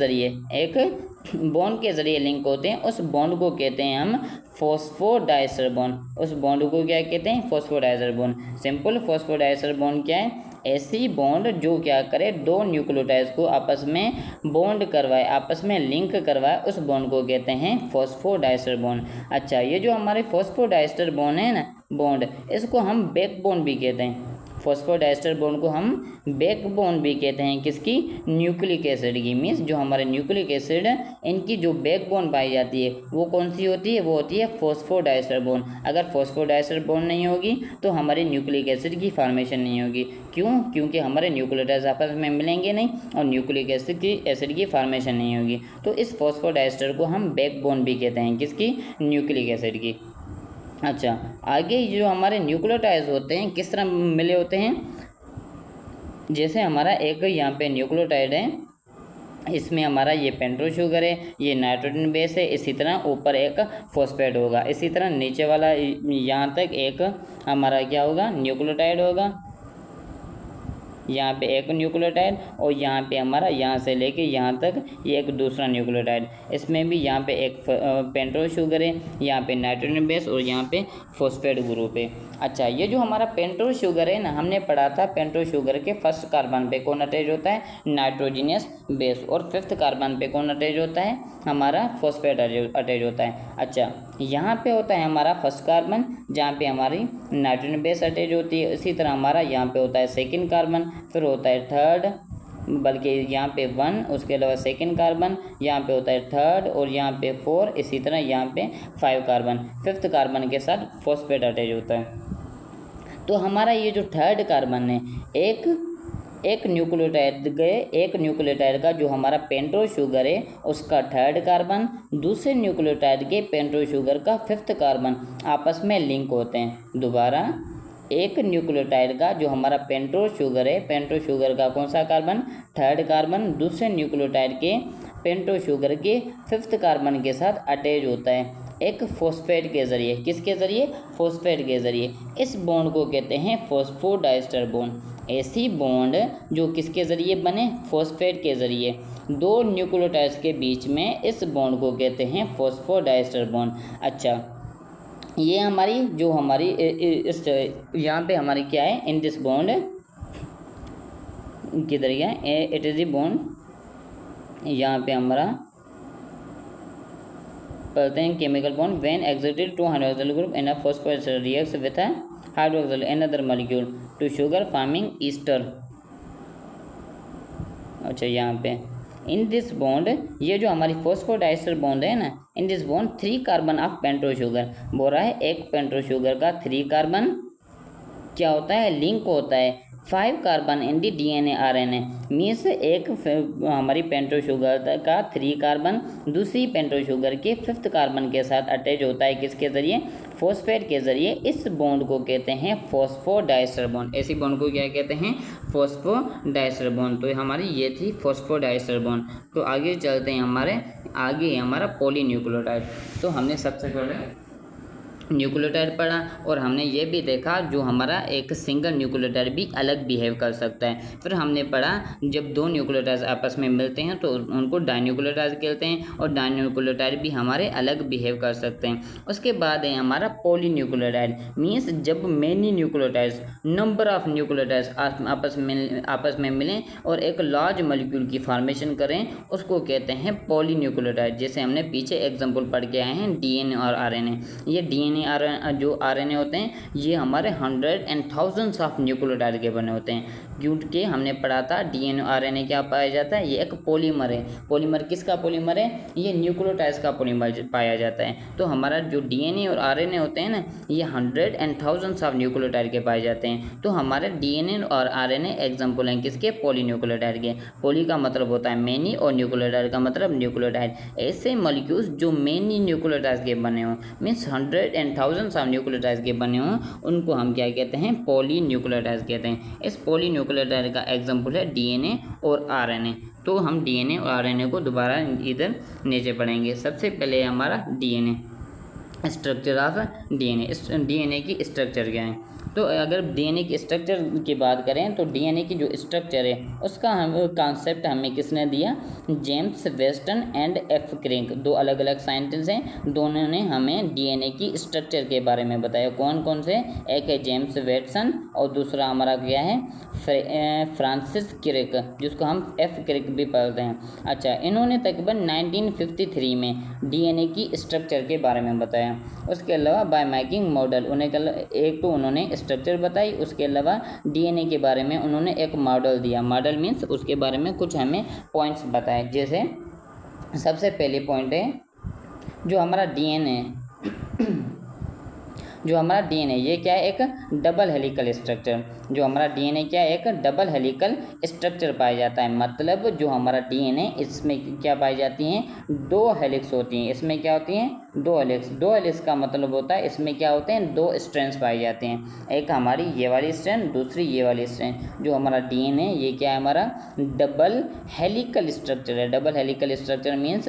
ज़रिए लिंक होते हैं। उस बॉन्ड को कहते हैं हम फॉस्फोडाइस्टर बॉन्ड। उस बॉन्ड को क्या कहते हैं, phosphodiester bond. Simple, phosphodiester bond क्या है, ऐसी बॉन्ड जो क्या करे, 2 न्यूक्लियोटाइड्स को आपस में बॉन्ड करवाए, आपस में लिंक करवाए, उस बॉन्ड को कहते हैं फॉस्फोडाइस्टर बॉन्ड। अच्छा, ये जो हमारे फॉस्फोडाइस्टर बॉन्ड है ना, बॉन्ड, इसको हम बैकबोन भी कहते हैं। फॉस्फोडाइस्टर बॉन्ड को हम बैकबोन भी कहते हैं, किसकी? न्यूक्लिक एसिड की। मीन्स जो हमारे न्यूक्लिक एसिड इनकी जो बैकबोन पाई जाती है वो कौन सी होती है? वो होती है फॉस्फोडाइस्टर बॉन्ड। अगर फॉस्फोडाइस्टर बॉन्ड नहीं होगी तो हमारे न्यूक्लिक एसिड की फॉर्मेशन नहीं होगी। क्यों? क्योंकि हमारे न्यूक्लियोटाइड्स आपस में मिलेंगे नहीं और न्यूक्लिक एसिड की फॉर्मेशन नहीं होगी। तो इस फॉस्फोडाइस्टर को हम बैकबोन भी कहते हैं, किसकी? न्यूक्लिक एसिड की। अच्छा, आगे जो हमारे न्यूक्लियोटाइड्स होते हैं किस तरह मिले होते हैं? जैसे हमारा एक यहाँ पे न्यूक्लियोटाइड है, इसमें हमारा ये पेंटो शुगर है, ये नाइट्रोजन बेस है, इसी तरह ऊपर एक फॉस्फेट होगा, इसी तरह नीचे वाला यहाँ तक एक हमारा क्या होगा? न्यूक्लियोटाइड होगा। यहाँ पे एक न्यूक्लियोटाइड और यहाँ पे हमारा यहाँ से लेके यहाँ तक ये एक दूसरा न्यूक्लियोटाइड। इसमें भी यहाँ पे एक पेंटो शुगर है, यहाँ पे नाइट्रोजन बेस और यहाँ पे फॉस्फेट ग्रुप है। अच्छा, ये जो हमारा पेंटो शुगर है ना, हमने पढ़ा था पेंटो शुगर के फर्स्ट कार्बन पे कौन अटैच होता है? Nitrogenous base. और फिफ्थ कार्बन पे कौन अटैच होता है? हमारा फॉस्फेट अटैच होता है। अच्छा, यहाँ पे होता है हमारा फर्स्ट कार्बन जहाँ पे हमारी नाइट्रोजन बेस अटैच होती है। इसी तरह हमारा यहाँ पे होता है सेकंड कार्बन, फिर होता है थर्ड, बल्कि यहाँ पे 1, उसके अलावा सेकंड कार्बन, यहाँ पे होता है थर्ड और यहाँ पे 4, इसी तरह यहाँ पे 5 कार्बन। फिफ्थ कार्बन के साथ फॉस्फेट अटैच होता है। तो हमारा ये जो थर्ड कार्बन है, एक न्यूक्लियोटाइड का जो हमारा पेंटो शुगर है उसका थर्ड कार्बन, दूसरे न्यूक्लियोटाइड के पेंटो शुगर का फिफ्थ कार्बन आपस में लिंक होते हैं। दोबारा, एक न्यूक्लियोटाइड का जो हमारा पेंटो शुगर है, पेंटो शुगर का कौन सा कार्बन? थर्ड कार्बन, दूसरे न्यूक्लियोटाइड के पेंटो शुगर के फिफ्थ कार्बन के साथ अटैच होता है एक फॉस्फेट के ज़रिए। किसके ज़रिए? फॉस्फेट के ज़रिए। इस बॉन्ड को कहते हैं फॉस्फोडाइस्टर बॉन्ड। ऐसी बॉन्ड जो किसके ज़रिए बने? फॉस्फेट के ज़रिए। दो न्यूक्लियोटाइड्स के बीच में इस बॉन्ड को कहते हैं फॉस्फोडाइस्टर बॉन्ड। अच्छा, ये हमारी जो हमारी इस यहाँ पे हमारी क्या है? इन दिस बॉन्ड किधर गया? It is the bond. यहाँ पे हमारा पढ़ते हैं chemical bond. When excited to hydroxyl group in a phosphodiester reacts with a hydroxyl another molecule to sugar forming ester. अच्छा, यहाँ पे इन दिस बॉन्ड, ये जो हमारी फॉस्फोडाइस्टर बॉन्ड है ना, in this bond 3 carbon of pentose sugar, बोल रहा है एक पेंटो शुगर का 3 कार्बन क्या होता है? लिंक होता है 5 carbon in the DNA RNA। Means एक हमारी पेंटो शुगर का 3 कार्बन दूसरी पेंटो शुगर के फिफ्थ कार्बन के साथ अटैच होता है, किसके ज़रिए? फॉस्फेट के ज़रिए। इस बॉन्ड को कहते हैं फॉस्फोडाइस्टर बॉन्ड। ऐसी बॉन्ड को क्या कहते हैं? Phosphodiester bond. तो हमारी ये थी फॉस्फोडाइस्टर बॉन्ड। तो आगे चलते हैं, आगे हमारा पॉलीन्यूक्लियोटाइड। तो हमने सबसे पहले न्यूक्लियोटाइड पढ़ा और हमने ये भी देखा जो हमारा एक सिंगल न्यूक्लियोटाइड भी अलग बिहेव कर सकता है। फिर हमने पढ़ा जब दो न्यूक्लियोटाइड्स आपस में मिलते हैं तो उनको डाइन्यूक्लियोटाइड कहते हैं और डाइन्यूक्लियोटाइड भी हमारे अलग बिहेव कर सकते हैं। उसके बाद है हमारा पॉलीन्यूक्लियोटाइड। मीन्स जब many nucleotides, number of nucleotides आपस में मिलें और एक लार्ज मॉलिक्यूल की फॉर्मेशन करें, उसको कहते हैं पॉलीन्यूक्लियोटाइड। जैसे हमने पीछे एग्जाम्पल पढ़ के आए हैं DNA और RNA। ये DNA जो RNA होते हैं ये हमारे 100 and thousands ऑफ न्यूक्लियोटाइड के बने होते हैं। क्योंकि हमने पढ़ा था DNA और RNA क्या पाया जाता है? ये एक पॉलीमर है। पॉलीमर किसका पॉलीमर है? ये न्यूक्लियोटाइड्स का पॉलीमर पाया जाता है। तो हमारा जो DNA और RNA होते हैं ना, ये 100 and thousands ऑफ न्यूक्लियोटाइड के पाए जाते हैं। तो हमारे DNA और RNA एग्जाम्पल हैं किसके? पॉलीन्यूक्लियोटाइड के। पॉली का मतलब होता है मेनी और न्यूक्लियोटाइड का मतलब न्यूक्लियोटाइड। ऐसे मॉलिक्यूल्स जो मेनी न्यूक्लियोटाइड के बने हों, means 100 and thousands of nucleotide के बने हों, उनको हम क्या कहते हैं? पॉलीन्यूक्लियोटाइड कहते हैं। इस पॉलीन्यूक्लियोटाइड का एग्जाम्पल है DNA और RNA। तो हम DNA और RNA को दोबारा इधर नीचे पढ़ेंगे। सबसे पहले हमारा DNA, स्ट्रक्चर ऑफ DNA की स्ट्रक्चर क्या है? तो अगर DNA की स्ट्रक्चर की बात करें तो DNA की जो स्ट्रक्चर है उसका कॉन्सेप्ट हमें किसने दिया? जेम्स वेस्टन एंड F क्रिक। दो अलग अलग साइंटिस्ट हैं, दोनों ने हमें DNA की स्ट्रक्चर के बारे में बताया। कौन कौन से? एक है जेम्स वेस्टन और दूसरा हमारा क्या है? फ्रांसिस क्रिक, जिसको हम F क्रिक भी पढ़ते हैं। अच्छा, इन्होंने तकरीबन 1953 में DNA की स्ट्रक्चर के बारे में बताया। उसके अलावा बाय मेकिंग मॉडल, एक तो उन्होंने स्ट्रक्चर बताई, उसके अलावा डीएनए के बारे में उन्होंने एक मॉडल दिया। मॉडल मीन्स उसके बारे में कुछ हमें पॉइंट्स बताए। जैसे सबसे पहले पॉइंट है जो हमारा डीएनए ये क्या है, एक डबल हेलिकल स्ट्रक्चर। जो हमारा डीएनए क्या है, एक डबल हेलिकल स्ट्रक्चर पाया जाता है। मतलब जो हमारा डीएनए इसमें क्या पाई जाती हैं, 2 हेलिक्स होती हैं। इसमें क्या होती हैं, 2 हेलिक्स। 2 हेलिक्स का मतलब होता है इसमें क्या होते हैं, 2 स्ट्रैंड्स पाए जाते हैं। एक हमारी ये वाली स्ट्रैंड, दूसरी ये वाली स्ट्रैंड। जो हमारा डीएनए ये क्या है, हमारा डबल हेलिकल स्ट्रक्चर है। डबल हेलिकल स्ट्रक्चर मीन्स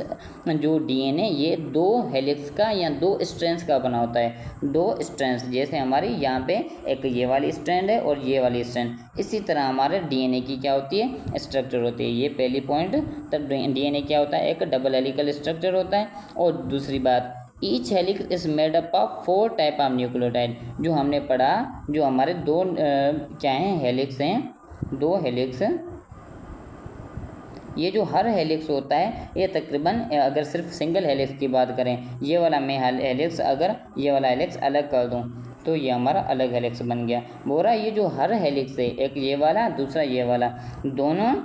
जो डीएनए ये 2 हेलिक्स का या 2 स्ट्रैंड्स का बना होता है। 2 स्ट्रैंड्स, जैसे हमारी यहाँ पे एक ये वाली स्ट्रैंड है और ये वाली स्ट्रैंड। इसी तरह हमारे डीएनए की क्या होती है, स्ट्रक्चर होती है। ये पहली पॉइंट। तब डीएनए क्या होता है, एक डबल हेलिकल स्ट्रक्चर होता है। और दूसरी बात, each helix is made up of 4 type of nucleotide. जो हमने पढ़ा, जो हमारे 2 क्या हैं, हेलिक्स हैं, 2 हेलिक्स। ये जो हर हेलिक्स होता है ये तकरीबन, अगर सिर्फ सिंगल हेलिक्स की बात करें, ये वाला मैं हेलिक्स, अगर ये वाला हेलिक्स अलग कर दूं तो ये हमारा अलग हेलिक्स बन गया। बोरा ये जो हर हेलिक्स है, एक ये वाला दूसरा ये वाला, दोनों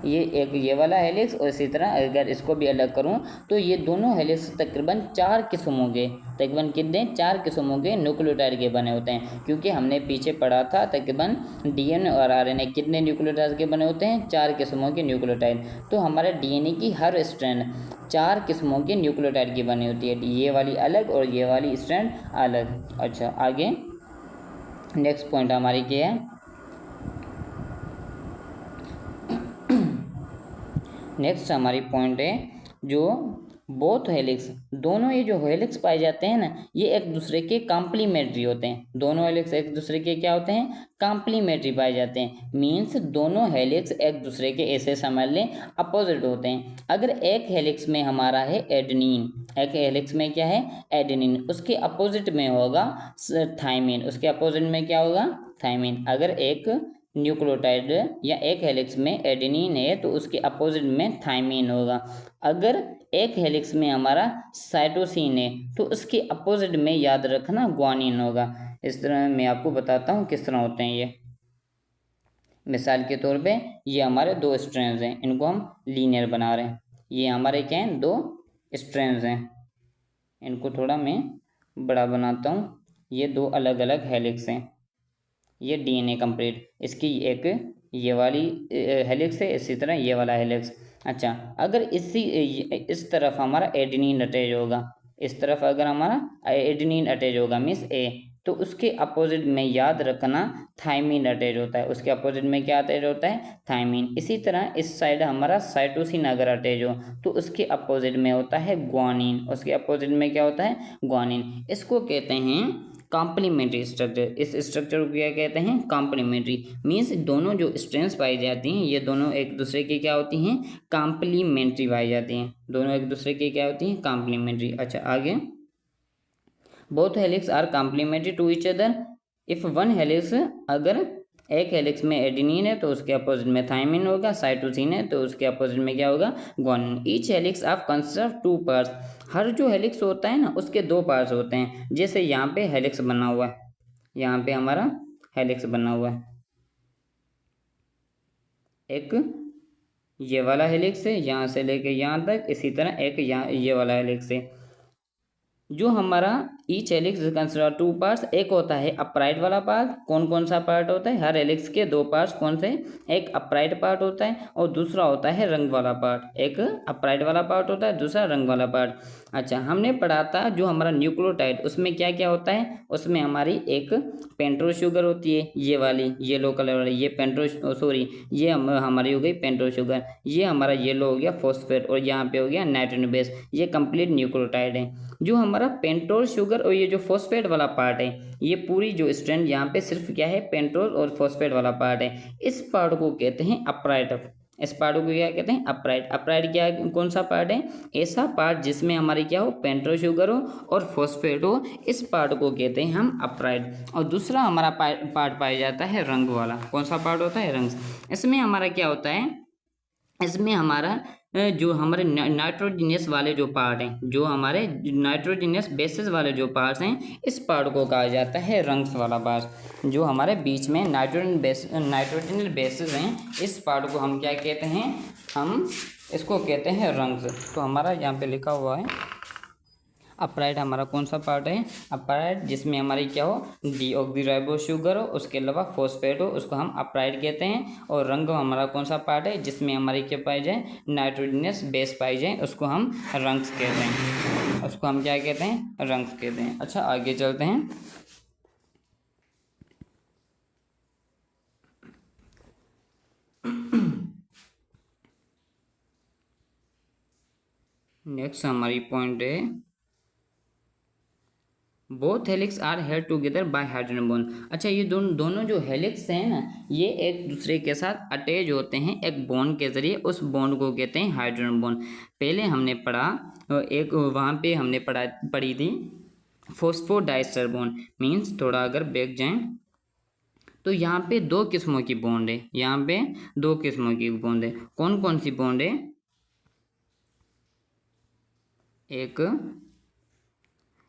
ये एक ये वाला हेलिक्स और इसी तरह अगर इसको भी अलग करूं तो ये दोनों हेलिक्स तकरीबन 4 किस्मों के, तकरीबन कितने, 4 किस्मों के न्यूक्लियोटाइड के बने होते हैं। क्योंकि हमने पीछे पढ़ा था तकरीबन डीएनए और आरएनए कितने न्यूक्लियोटाइड के बने होते हैं, 4 किस्मों के न्यूक्लियोटाइड। तो हमारे डीएनए की हर स्ट्रैंड 4 किस्मों के न्यूक्लियोटाइड की बनी होती है। ये वाली अलग और ये वाली स्ट्रैंड अलग। अच्छा, आगे नेक्स्ट पॉइंट हमारी क्या है, नेक्स्ट हमारी पॉइंट है जो बोथ हेलिक्स, दोनों ये जो हेलिक्स पाए जाते हैं ना, ये एक दूसरे के कॉम्प्लीमेंट्री होते हैं। दोनों हेलिक्स एक दूसरे के क्या होते हैं, कॉम्प्लीमेंट्री पाए जाते हैं। मीन्स दोनों हेलिक्स एक दूसरे के, ऐसे समझ लें, अपोजिट होते हैं। अगर एक हेलिक्स में हमारा है एडेनिन, एक हेलिक्स में क्या है, एडेनिन, उसके अपोजिट में होगा थाइमिन, उसके अपोजिट में क्या होगा, थाइमिन। अगर एक न्यूक्लियोटाइड या एक हेलिक्स में एडेनिन है तो उसके अपोजिट में थाइमिन होगा। अगर एक हेलिक्स में हमारा साइटोसिन है तो उसके अपोजिट में, याद रखना, ग्वानिन होगा। इस तरह मैं आपको बताता हूँ किस तरह होते हैं ये। मिसाल के तौर पे ये हमारे 2 स्ट्रैंड्स हैं, इनको हम लीनियर बना रहे हैं। ये हमारे क्या हैं, 2 स्ट्रैंड्स हैं। इनको थोड़ा मैं बड़ा बनाता हूँ। ये 2 अलग अलग हेलिक्स हैं। ये डीएनए कंप्लीट, इसकी एक ये वाली हेलिक्स है, इसी तरह ये वाला हेलिक्स। अच्छा, अगर इस तरफ हमारा एडेनिन अटैच होगा, इस तरफ अगर हमारा एडेनिन अटैच होगा मीन्स ए, तो उसके अपोजिट में, याद रखना, थाइमिन अटैच होता है। उसके अपोजिट में क्या अटैच होता है, थाइमिन। इसी तरह इस साइड हमारा साइटोसिन अगर अटैच हो तो उसके अपोजिट में होता है ग्वानिन, उसके अपोजिट में क्या होता है, ग्वानिन। इसको कहते हैं कॉम्प्लीमेंट्री स्ट्रक्चर। इस स्ट्रक्चर को क्या कहते हैं, कॉम्प्लीमेंट्री। मीन्स दोनों जो स्ट्रैंड्स पाई जाती हैं ये दोनों एक दूसरे की क्या होती हैं, कॉम्प्लीमेंट्री पाई जाती हैं। दोनों एक दूसरे की क्या होती हैं, कॉम्प्लीमेंट्री। अच्छा, आगे, both helix are complementary to each other if one helix, अगर एक हेलिक्स में एडेनिन है तो उसके अपोजिट में थाइमिन होगा, साइटोसिन है तो उसके अपोजिट में क्या होगा, guanine. Each helix of consist of 2 parts. हर जो हेलिक्स होता है ना उसके 2 पार्ट्स होते हैं। जैसे यहाँ पे हेलिक्स बना हुआ है, यहाँ पे हमारा हेलिक्स बना हुआ है, एक ये वाला हेलिक्स है यहाँ से लेके यहाँ तक, इसी तरह एक यहाँ ये वाला हेलिक्स है। जो हमारा ईच हेलिक्स कंसिडर 2 पार्ट्स, एक होता है अपराइट वाला पार्ट। कौन कौन सा पार्ट होता है, हर हेलिक्स के 2 पार्ट्स कौन से, एक अपराइट पार्ट होता है और दूसरा होता है रंग वाला पार्ट। एक अपराइट वाला पार्ट होता है, दूसरा रंग वाला पार्ट। अच्छा, हमने पढ़ा था जो हमारा न्यूक्लियोटाइड, उसमें क्या क्या होता है, उसमें हमारी एक पेंटोज शुगर होती है, ये वाली येलो कलर वाली, ये ये हमारी हो गई पेंटोज शुगर। ये हमारा येलो हो गया फॉस्फेट और यहाँ पे हो गया नाइट्रोजन बेस। ये कंप्लीट न्यूक्लियोटाइड है। जो हमारा पेंटोज शुगर और ये जो फॉस्फेट वाला पार्ट है, ये पूरी जो स्ट्रैंड यहाँ पे सिर्फ क्या है, पेंटोज और फॉस्फेट वाला पार्ट है। इस पार्ट को कहते हैं अपराइट। इस पार्ट को क्या कहते हैं, अपराइट। अपराइट क्या, कौन सा पार्ट है, ऐसा पार्ट जिसमें हमारी क्या हो, पेंटोज शुगर हो और फॉस्फेट हो। इस पार्ट को कहते हैं हम अपराइट। और दूसरा हमारा पार्ट पाया जाता है रंग वाला। कौन सा पार्ट होता है, रंग। इसमें हमारा क्या होता है, इसमें हमारा जो हमारे नाइट्रोजनियस वाले जो पार्ट हैं, जो हमारे नाइट्रोजनियस बेसिस वाले जो पार्ट्स हैं, इस पार्ट को कहा जाता है रंग्स वाला पार्ट। जो हमारे बीच में नाइट्रोजनल बेसिस हैं, इस पार्ट को हम क्या कहते हैं, हम इसको कहते हैं रंग्स। तो हमारा यहाँ पे लिखा हुआ है अपराइट हमारा कौन सा पार्ट है, अपराइट जिसमें हमारी क्या हो, डीऑक्सीराइबो शुगर हो, उसके अलावा फॉस्फेट हो, उसको हम अपराइट कहते हैं। और रंग हमारा कौन सा पार्ट है, जिसमें हमारी क्या पाई जाए, नाइट्रोजनस बेस पाई जाए, उसको हम रंग्स कहते हैं। उसको हम क्या कहते हैं, रंग्स कहते हैं। अच्छा, आगे चलते हैं। नेक्स्ट हमारी पॉइंट है both helix are held together by hydrogen bond. अच्छा, ये दोनों जो हेलिक्स हैं ना, ये एक दूसरे के साथ अटैच होते हैं एक बॉन्ड के जरिए। उस बॉन्ड को कहते हैं हाइड्रोजन बॉन्ड। पहले हमने पढ़ा एक वहाँ पे हमने पढ़ी थी फॉस्फोडाइस्टर बॉन्ड। मीन्स थोड़ा अगर बैक जाएं तो यहाँ पे दो किस्मों की बॉन्ड है। यहाँ पे दो किस्मों की बॉन्ड है। कौन कौन सी बॉन्ड है, एक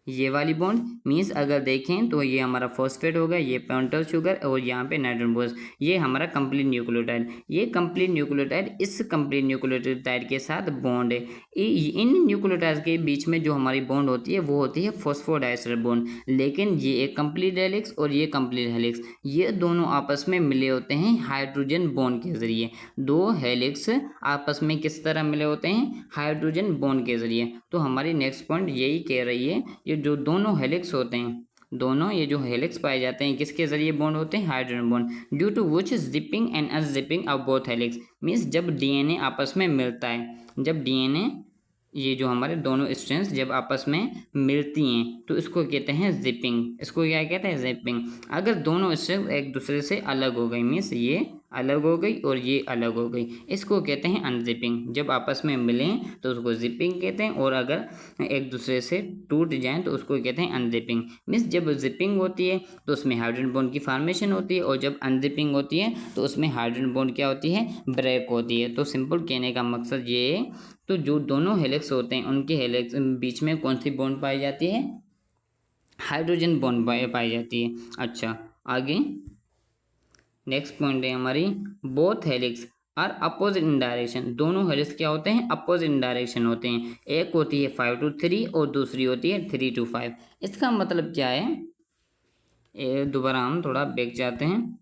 ये वाली बॉन्ड, मीन्स अगर देखें तो ये हमारा फॉस्फेट होगा, ये पेंटोस शुगर, और यहाँ पे नाइट्रोजन बोस, ये हमारा कंप्लीट न्यूक्लियोटाइड। ये कंप्लीट न्यूक्लियोटाइड इस कंप्लीट न्यूक्लियोटाइड के साथ बॉन्ड है। इन न्यूक्लियोटाइड के बीच में जो हमारी बॉन्ड होती है वो होती है फॉस्फोडाइस्टर बॉन्ड। लेकिन ये एक कंप्लीट हेलिक्स और ये कंप्लीट हेलिक्स, ये दोनों आपस में मिले होते हैं हाइड्रोजन बॉन्ड के जरिए। दो हेलिक्स आपस में किस तरह मिले होते हैं, हाइड्रोजन बॉन्ड के जरिए। तो हमारी नेक्स्ट पॉइंट यही कह रही है, ये जो दोनों हेलिक्स होते हैं, दोनों ये जो हेलिक्स पाए जाते हैं, किसके जरिए बॉन्ड होते हैं, hydrogen bond. Due to which zipping and unzipping of both helix. Means जब डीएनए आपस में मिलता है, जब डीएनए ये जो हमारे दोनों स्ट्रैंड्स जब आपस में मिलती हैं तो इसको कहते हैं जिपिंग। इसको क्या कहते हैं, जिपिंग। अगर दोनों स्ट्रैंड्स एक दूसरे से अलग हो गई, मीन्स ये अलग हो गई और ये अलग हो गई, इसको कहते हैं अनजिपिंग। जब आपस में मिलें तो उसको जिपिंग कहते हैं, और अगर एक दूसरे से टूट जाएं तो उसको कहते हैं अनजिपिंग। मीन्स जब जिपिंग होती है तो उसमें हाइड्रोजन बॉन्ड की फॉर्मेशन होती है, और जब अनजिपिंग होती है तो उसमें हाइड्रोजन बॉन्ड क्या होती है, ब्रेक होती है। तो सिंपल कहने का मकसद ये है। तो जो दोनों हेलिक्स होते हैं उनके हेलिक्स बीच में कौन सी बॉन्ड पाई जाती है, हाइड्रोजन बॉन्ड पाई जाती है। अच्छा, आगे नेक्स्ट पॉइंट है हमारी both helix are opposite in direction. दोनों हेलिक्स क्या होते हैं, अपोजिट इन डायरेक्शन होते हैं। एक होती है 5 to 3 और दूसरी होती है 3 to 5। इसका मतलब क्या है, दोबारा हम थोड़ा बैक जाते हैं।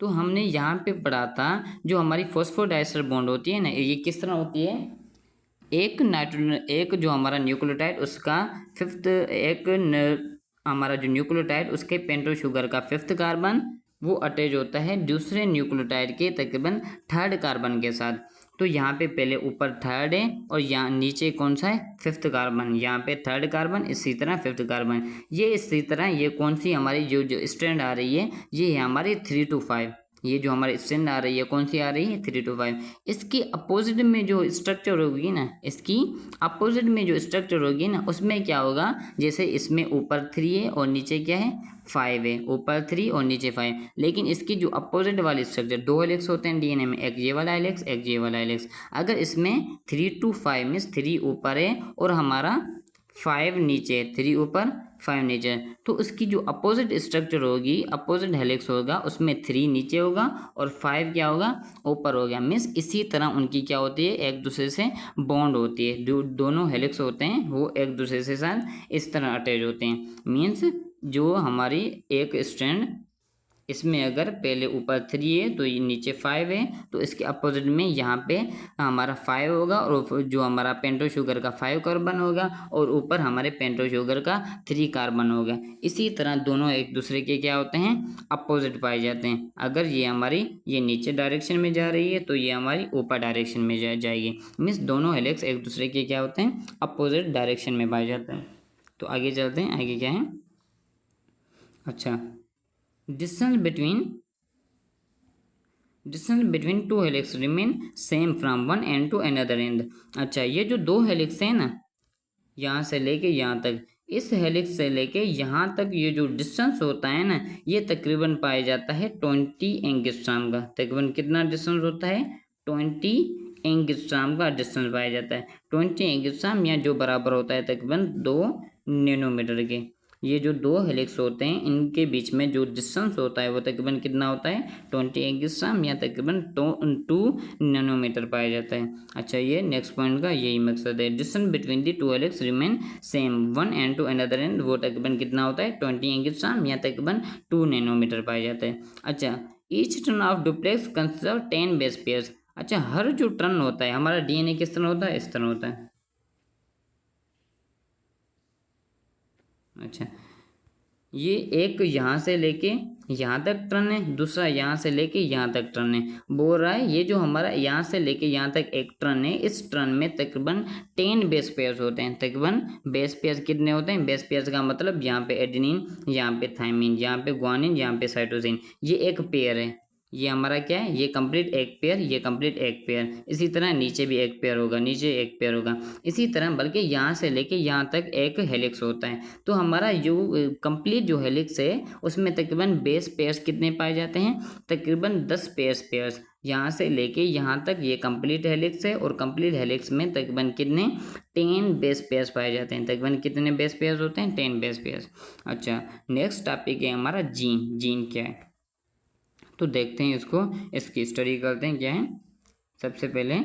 तो हमने यहाँ पे पढ़ा था जो हमारी फॉस्फोडाइस्टर बॉन्ड होती है ना, ये किस तरह होती है, एक जो हमारा न्यूक्लियोटाइड उसका हमारा जो न्यूक्लियोटाइड उसके पेंटो शुगर का 5th कार्बन वो अटैच होता है दूसरे न्यूक्लियोटाइड के तकरीबन 3rd कार्बन के साथ। तो यहाँ पे पहले ऊपर 3rd है और यहाँ नीचे कौन सा है, 5th कार्बन। यहाँ पे 3rd कार्बन, इसी तरह 5th कार्बन। ये इसी तरह ये कौन सी हमारी जो स्ट्रैंड आ रही है, ये है हमारी 3 to 5। ये जो हमारी स्ट्रैंड आ रही है कौन सी आ रही है, 3 to 5। इसकी अपोजिट में जो स्ट्रक्चर होगी ना, इसकी अपोजिट में जो स्ट्रक्चर होगी ना, उसमें क्या होगा, जैसे इसमें ऊपर 3 है और नीचे क्या है, 5 है। ऊपर 3 और नीचे 5। लेकिन इसकी जो अपोजिट वाली स्ट्रक्चर, दो हेलिक्स होते हैं डीएनए में, एक ये वाला हेलिक्स, एक ये वाला हेलिक्स। अगर इसमें 3 to 5 मीन्स 3 ऊपर है और हमारा 5 नीचे, 3 ऊपर 5 नीचे, तो उसकी जो अपोजिट स्ट्रक्चर होगी, अपोजिट हेलिक्स होगा, उसमें 3 नीचे होगा और 5 क्या होगा, ऊपर हो गया। मीन्स इसी तरह उनकी क्या होती है, एक दूसरे से बॉन्ड होती है। जो दोनों हेलिक्स होते हैं वो एक दूसरे से साथ इस तरह अटैच होते हैं। मीन्स जो हमारी एक स्ट्रैंड, इसमें अगर पहले ऊपर 3 है तो ये नीचे 5 है, तो इसके अपोजिट में यहाँ पे हमारा 5 होगा, और जो हमारा पेंटो शुगर का 5 कार्बन होगा, और ऊपर हमारे पेंटो शुगर का 3 कार्बन होगा। इसी तरह दोनों एक दूसरे के क्या होते हैं, अपोजिट पाए जाते हैं। अगर ये हमारी ये नीचे डायरेक्शन में जा रही है तो ये हमारी ऊपर डायरेक्शन में जाएगी। मीन्स दोनों हेलिक्स एक दूसरे के क्या होते हैं, अपोजिट डायरेक्शन में पाए जाते हैं। तो आगे चलते हैं, आगे क्या है। अच्छा, distance between two helix remain same from one end to another end। अच्छा, ये जो दो हेलिक्स हैं ना, यहाँ से लेके यहाँ तक, इस हेलिक्स से लेके यहाँ तक ये जो डिस्टेंस होता है ना, ये तकरीबन पाया जाता है 20 एंगस्ट्रॉम का। तकरीबन कितना डिस्टेंस होता है, 20 एंगस्ट्रॉम का डिस्टेंस पाया जाता है। 20 एंगस्ट्रॉम या जो बराबर होता है तकरीबन 2 नैनोमीटर के। ये जो दो हेलिक्स होते हैं इनके बीच में जो डिस्टेंस होता है वो तकरीबन कितना होता है 20 एंगस्ट्रॉम या तकरीबन 2 नैनोमीटर पाया जाता है। अच्छा, ये नेक्स्ट पॉइंट का यही मकसद है। Distance between the two helix remain same one end to another end, वो तकरीबन कितना होता है 20 एंगस्ट्रॉम या तकरीबन 2 नैनोमीटर पाया जाता है। अच्छा, each turn off duplex consist of 10 base pairs. अच्छा, हर जो टर्न होता है हमारा डीएनए किस तरह होता है, इस तरह होता है। अच्छा, ये एक यहाँ से लेके यहाँ तक टर्न है, दूसरा यहाँ से लेके यहाँ तक टर्न है। बोल रहा है ये जो हमारा यहाँ से लेके यहाँ तक एक टर्न है, इस टर्न में तकरीबन 10 बेस पेयर्स होते हैं। तकरीबन बेस पेयर्स कितने होते हैं, बेस पेयर्स का मतलब यहाँ पे एडेनिन, यहाँ पे थाइमिन, यहाँ पे ग्वानिन, यहाँ पे साइटोसिन, ये एक पेयर है। ये हमारा क्या है, ये कंप्लीट एक पेयर, ये कंप्लीट एक पेयर। इसी तरह नीचे भी एक पेयर होगा, नीचे एक पेयर होगा, इसी तरह बल्कि यहाँ से लेके यहाँ तक एक हेलिक्स होता है। तो हमारा जो कंप्लीट जो हेलिक्स है उसमें तकरीबन बेस पेयर्स कितने पाए जाते हैं, तकरीबन 10 पेयर्स। यहाँ से लेके यहाँ तक ये कंप्लीट हेलिक्स है और कंप्लीट हेलिक्स में तकरीबन कितने 10 बेस पेयर्स पाए जाते हैं। तकरीबन कितने बेस पेयर्स होते हैं, 10 बेस पेयर्स। अच्छा, नेक्स्ट टॉपिक है हमारा जीन। जीन क्या है तो देखते हैं इसको, इसकी स्टडी करते हैं क्या है। सबसे पहले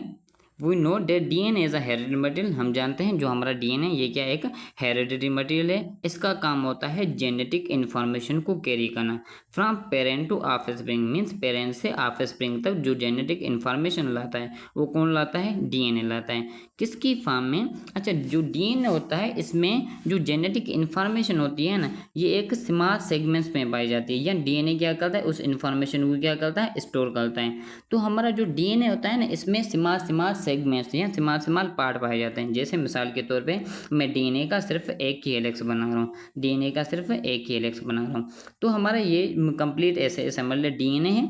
we know that DNA is a hereditary material. हम जानते हैं जो हमारा डीएनए ये क्या एक हेरिडिटरी मटेरियल है। इसका काम होता है जेनेटिक इन्फॉर्मेशन को कैरी करना from parent two of spring, means parent से ऑफ स्प्रिंग तक जो जेनेटिक इन्फॉर्मेशन लाता है वो कौन लाता है, डीएनए लाता है। किसकी फॉर्म में, अच्छा जो डीएनए होता है इसमें जो जेनेटिक इन्फॉर्मेशन होती है ना ये एक स्मॉल सेगमेंट्स में पाई जाती है, या डीएनए क्या करता है उस इन्फॉर्मेशन को क्या करता है, स्टोर करता है। तो हमारा जो डीएनए होता है ना इसमें स्मॉल सेगमेंट्स या स्मॉल पार्ट पाए जाते हैं। जैसे मिसाल के तौर पे मैं डीएनए का सिर्फ एक ही हेलिक्स बना रहा हूँ, डीएनए का सिर्फ एक ही हेलिक्स बना रहा हूँ। तो हमारा ये कंप्लीट ऐसे मान लो डीएनए है,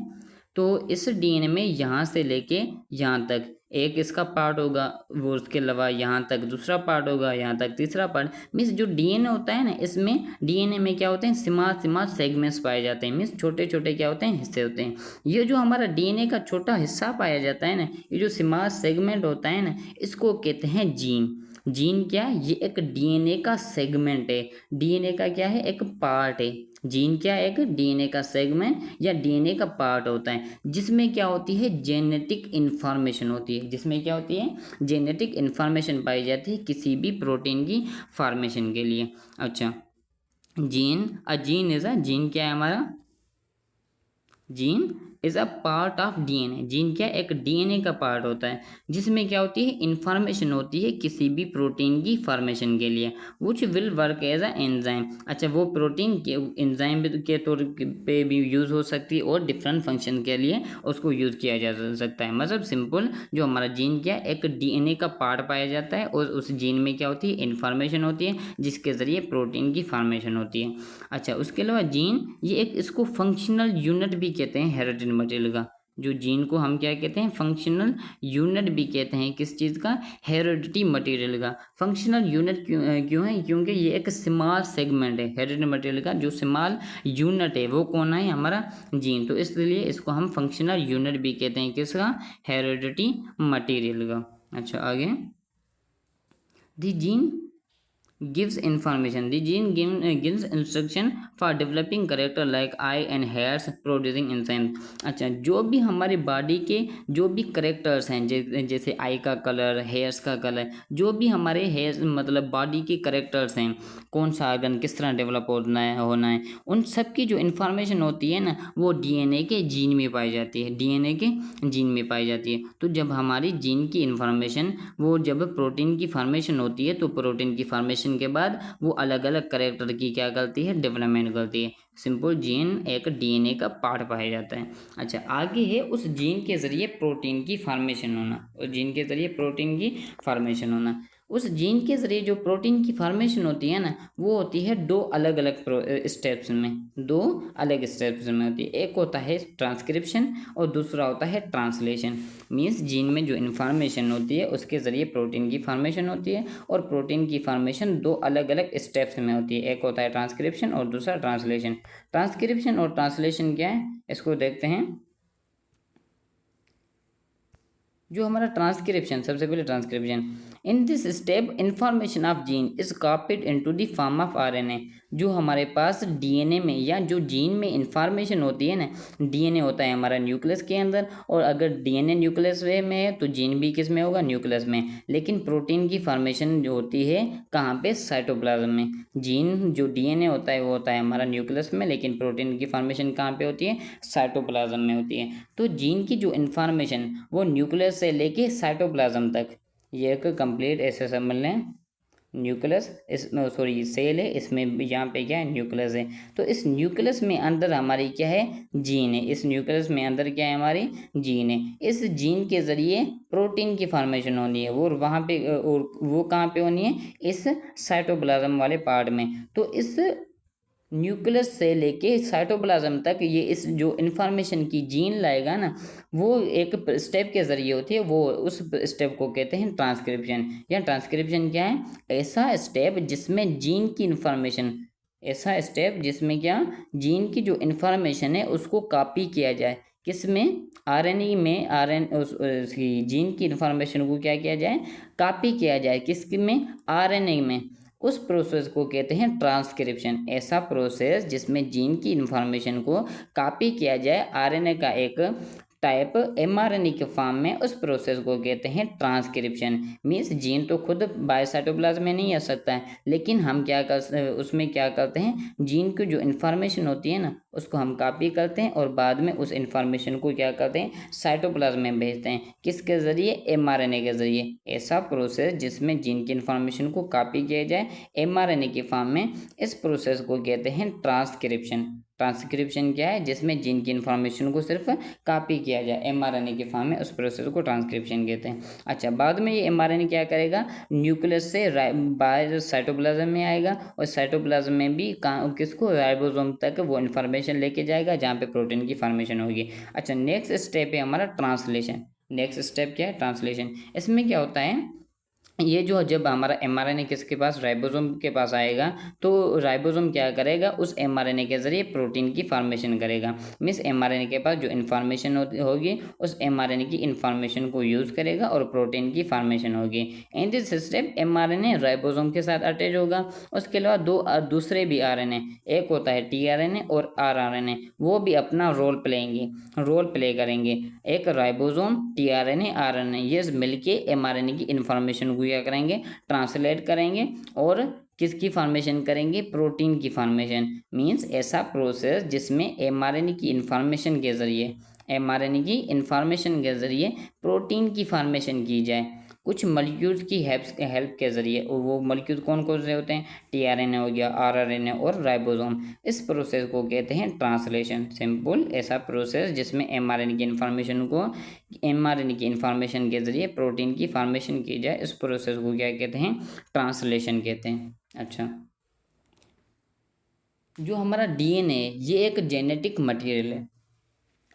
तो इस डीएनए में यहाँ से लेके यहाँ तक एक इसका पार्ट होगा, वो उसके अलावा यहाँ तक दूसरा पार्ट होगा, यहाँ तक तीसरा पार्ट। मीन्स जो डीएनए होता है ना इसमें डीएनए में क्या होते हैं, स्मॉल सेगमेंट्स पाए जाते हैं। मीन्स छोटे छोटे क्या होते हैं, हिस्से होते हैं। ये जो हमारा डीएनए का छोटा हिस्सा पाया जाता है ना, ये जो स्मॉल सेगमेंट होता है ना इसको कहते हैं जीन। जीन क्या है, ये एक डीएनए का सेगमेंट है, डीएनए का क्या है, एक पार्ट है। जीन क्या है, एक डीएनए का सेगमेंट या डीएनए का पार्ट होता है जिसमें क्या होती है, जेनेटिक इन्फॉर्मेशन होती है। जिसमें क्या होती है, जेनेटिक इन्फॉर्मेशन पाई जाती है किसी भी प्रोटीन की फॉर्मेशन के लिए। अच्छा, जीन इज अ, जीन क्या है हमारा, gene is a part of DNA. Gene क्या एक डीएनए का पार्ट होता है जिसमें क्या होती है, इंफॉर्मेशन होती है किसी भी प्रोटीन की फॉर्मेशन के लिए, which will work as a enzyme. अच्छा, वो प्रोटीन के एंजाइम के तौर पे भी यूज़ हो सकती है और डिफरेंट फंक्शन के लिए उसको यूज़ किया जा सकता है। मतलब सिंपल जो हमारा जीन क्या एक डीएनए का पार्ट पाया जाता है और उस जीन में क्या होती है, इंफॉर्मेशन होती है जिसके ज़रिए प्रोटीन की फॉर्मेशन होती है। अच्छा, उसके अलावा जीन ये एक इसको फंक्शनल यूनिट भी कहते हैं हेरिडिटरी मटेरियल का। जो जीन को हम क्या कहते हैं, फंक्शनल यूनिट भी कहते हैं। किस चीज़ का, हेरिडिटरी मटेरियल का। फंक्शनल यूनिट क्यों है, क्योंकि ये एक स्मॉल सेगमेंट है हेरिडिटरी मटेरियल का। जो स्मॉल यूनिट है वो कौन है, हमारा जीन। तो इसलिए इसको हम फंक्शनल यूनिट भी कहते हैं, किसका, हेरिडिटरी मटेरियल का। अच्छा, आगे दी gene gives information, the gene gives instruction for developing character like eye and hairs producing enzymes। अच्छा, जो भी हमारी बॉडी के जो भी करेक्टर्स हैं जैसे आई का कलर, हेयर्स का कलर, जो भी हमारे हेयर्स मतलब बॉडी के करेक्टर्स हैं, कौन सा आर्गन किस तरह डेवलप होना है उन सब की जो इन्फॉर्मेशन होती है ना वो डीएनए के जीन में पाई जाती है, डीएनए के जीन में पाई जाती है। तो जब हमारी जीन की इन्फॉर्मेशन वो जब प्रोटीन की फॉर्मेशन होती है तो प्रोटीन की फॉर्मेशन के बाद वो अलग अलग करेक्टर की क्या करती है, डेवलपमेंट करती है। सिंपल जीन एक डीएनए का पार्ट पाया जाता है। अच्छा, आगे है उस जीन के जरिए प्रोटीन की फॉर्मेशन होना, उस जीन के जरिए प्रोटीन की फॉर्मेशन होना। उस जीन के जरिए जो प्रोटीन की फॉर्मेशन होती है ना वो होती है दो अलग अलग स्टेप्स में, दो अलग स्टेप्स में होती है। एक होता है ट्रांसक्रिप्शन और दूसरा होता है ट्रांसलेशन। मीन्स जीन में जो इन्फॉर्मेशन होती है उसके ज़रिए प्रोटीन की फॉर्मेशन होती है और प्रोटीन की फॉर्मेशन दो अलग अलग स्टेप्स में होती है। एक होता है ट्रांसक्रिप्शन और दूसरा ट्रांसलेशन। ट्रांसक्रिप्शन और ट्रांसलेशन क्या है इसको देखते हैं। जो हमारा ट्रांसक्रिप्शन, सबसे पहले transcription, in this step information of gene is copied into the form of RNA. जो हमारे पास डीएनए में या जो जीन में इंफॉर्मेशन होती है ना, डीएनए होता है हमारा न्यूक्लियस के अंदर, और अगर डीएनए न्यूक्लियस में है तो जीन भी किस में होगा, न्यूक्लियस में। लेकिन प्रोटीन की फॉर्मेशन जो होती है कहाँ पे, साइटोप्लाज्म में। जीन जो डीएनए होता है वो होता है हमारा न्यूक्लियस में, लेकिन प्रोटीन की फॉर्मेशन कहाँ पे होती है, साइटोप्लाज्म में होती है। तो जीन की जो इन्फॉर्मेशन वो न्यूक्लियस से लेके साइटोप्लाज्म तक, ये एक कंप्लीट ऐसे समझ लें, न्यूक्लियस इस सॉरी सेल है, इसमें यहाँ पे क्या है, न्यूक्लियस है। तो इस न्यूक्लियस में अंदर हमारी क्या है, जीन है। इस न्यूक्लियस में अंदर क्या है, हमारी जीन है। इस जीन के ज़रिए प्रोटीन की फॉर्मेशन होनी है, वो वहाँ पे, और वो कहाँ पे होनी है, इस साइटोप्लाज्म वाले पार्ट में। तो इस न्यूक्लियस से लेके साइटोप्लाज्म तक ये इस जो इन्फॉर्मेशन की जीन लाएगा ना, वो एक स्टेप के ज़रिए होती है। वो उस स्टेप को कहते हैं ट्रांसक्रिप्शन। या ट्रांसक्रिप्शन क्या है, ऐसा स्टेप जिसमें जीन की इन्फॉर्मेशन, ऐसा स्टेप जिसमें क्या, जीन की जो इन्फॉर्मेशन है उसको कॉपी किया जाए, किसमें, आरएनए में। उसकी जीन की इन्फॉर्मेशन को क्या किया जाए, कॉपी किया जाए, किसमें, आरएनए में। उस प्रोसेस को कहते हैं ट्रांसक्रिप्शन। ऐसा प्रोसेस जिसमें जीन की इन्फॉर्मेशन को कॉपी किया जाए आरएनए का एक टाइप एमआरएनए के फॉर्म में, उस प्रोसेस को कहते हैं ट्रांसक्रिप्शन। मीन्स जीन तो खुद बायोसाइटोप्लाज्म में नहीं आ सकता है, लेकिन हम क्या कर, उसमें क्या करते हैं, जीन की जो इन्फॉर्मेशन होती है ना उसको हम कॉपी करते हैं, और बाद में उस इन्फॉर्मेशन को क्या करते हैं, साइटोप्लाज्म में भेजते हैं, किसके ज़रिए, एमआरएनए के ज़रिए। ऐसा प्रोसेस जिसमें जीन की इन्फॉर्मेशन को कॉपी किया जाए एमआरएनए के फॉर्म में, इस प्रोसेस को कहते हैं ट्रांसक्रिप्शन। ट्रांसक्रिप्शन क्या है, जिसमें जीन की इन्फॉर्मेशन को सिर्फ कॉपी किया जाए एमआरएनए के फॉर्म में, उस प्रोसेस को ट्रांसक्रिप्शन कहते हैं। अच्छा, बाद में ये एमआरएनए क्या करेगा, न्यूक्लियस से बाहर साइटोप्लाज्म में आएगा, और साइटोप्लाज्म में भी किसको, राइबोसोम तक वो इन्फॉर्मेशन लेके जाएगा, जहाँ पे प्रोटीन की फॉर्मेशन होगी। अच्छा, नेक्स्ट स्टेप है हमारा ट्रांसलेशन। नेक्स्ट स्टेप क्या है, ट्रांसलेशन। इसमें क्या होता है, ये जो जब हमारा एमआरएनए किसके पास, राइबोसोम के पास आएगा, तो राइबोसोम क्या करेगा, उस एमआरएनए के जरिए प्रोटीन की फॉर्मेशन करेगा। मीन्स एमआरएनए के पास जो इन्फॉर्मेशन होगी, उस एमआरएनए की इन्फॉर्मेशन को यूज़ करेगा और प्रोटीन की फॉर्मेशन होगी। In this step mRNA ribosome के साथ अटैच होगा। उसके अलावा दो दूसरे भी आरएनए, एक होता है टीआरएनए और आरआरएनए, वो भी अपना रोल प्ले करेंगे। एक राइबोसोम, टीआरएनए, आरएनए, ये मिलके एमआरएनए की इन्फॉर्मेशन क्या करेंगे, ट्रांसलेट करेंगे, और किसकी फॉर्मेशन करेंगे, प्रोटीन की फॉर्मेशन। मींस ऐसा प्रोसेस जिसमें एमआरएनए की इन्फॉर्मेशन के ज़रिए, एमआरएनए की इन्फॉर्मेशन के ज़रिए प्रोटीन की फॉर्मेशन की जाए, कुछ मॉलिक्यूल्स की हेल्प के ज़रिए। और वो मॉलिक्यूल्स कौन कौन से होते हैं, टीआरएनए हो गया, आरआरएनए और राइबोसोम। इस प्रोसेस को कहते हैं ट्रांसलेशन। सिंपल, ऐसा प्रोसेस जिसमें एमआरएनए की इन्फॉर्मेशन को, एमआरएनए की इन्फॉर्मेशन के ज़रिए प्रोटीन की फॉर्मेशन की जाए, इस प्रोसेस को क्या कहते हैं, ट्रांसलेशन कहते हैं। अच्छा, जो हमारा डीएनए, ये एक जेनेटिक मटेरियल है।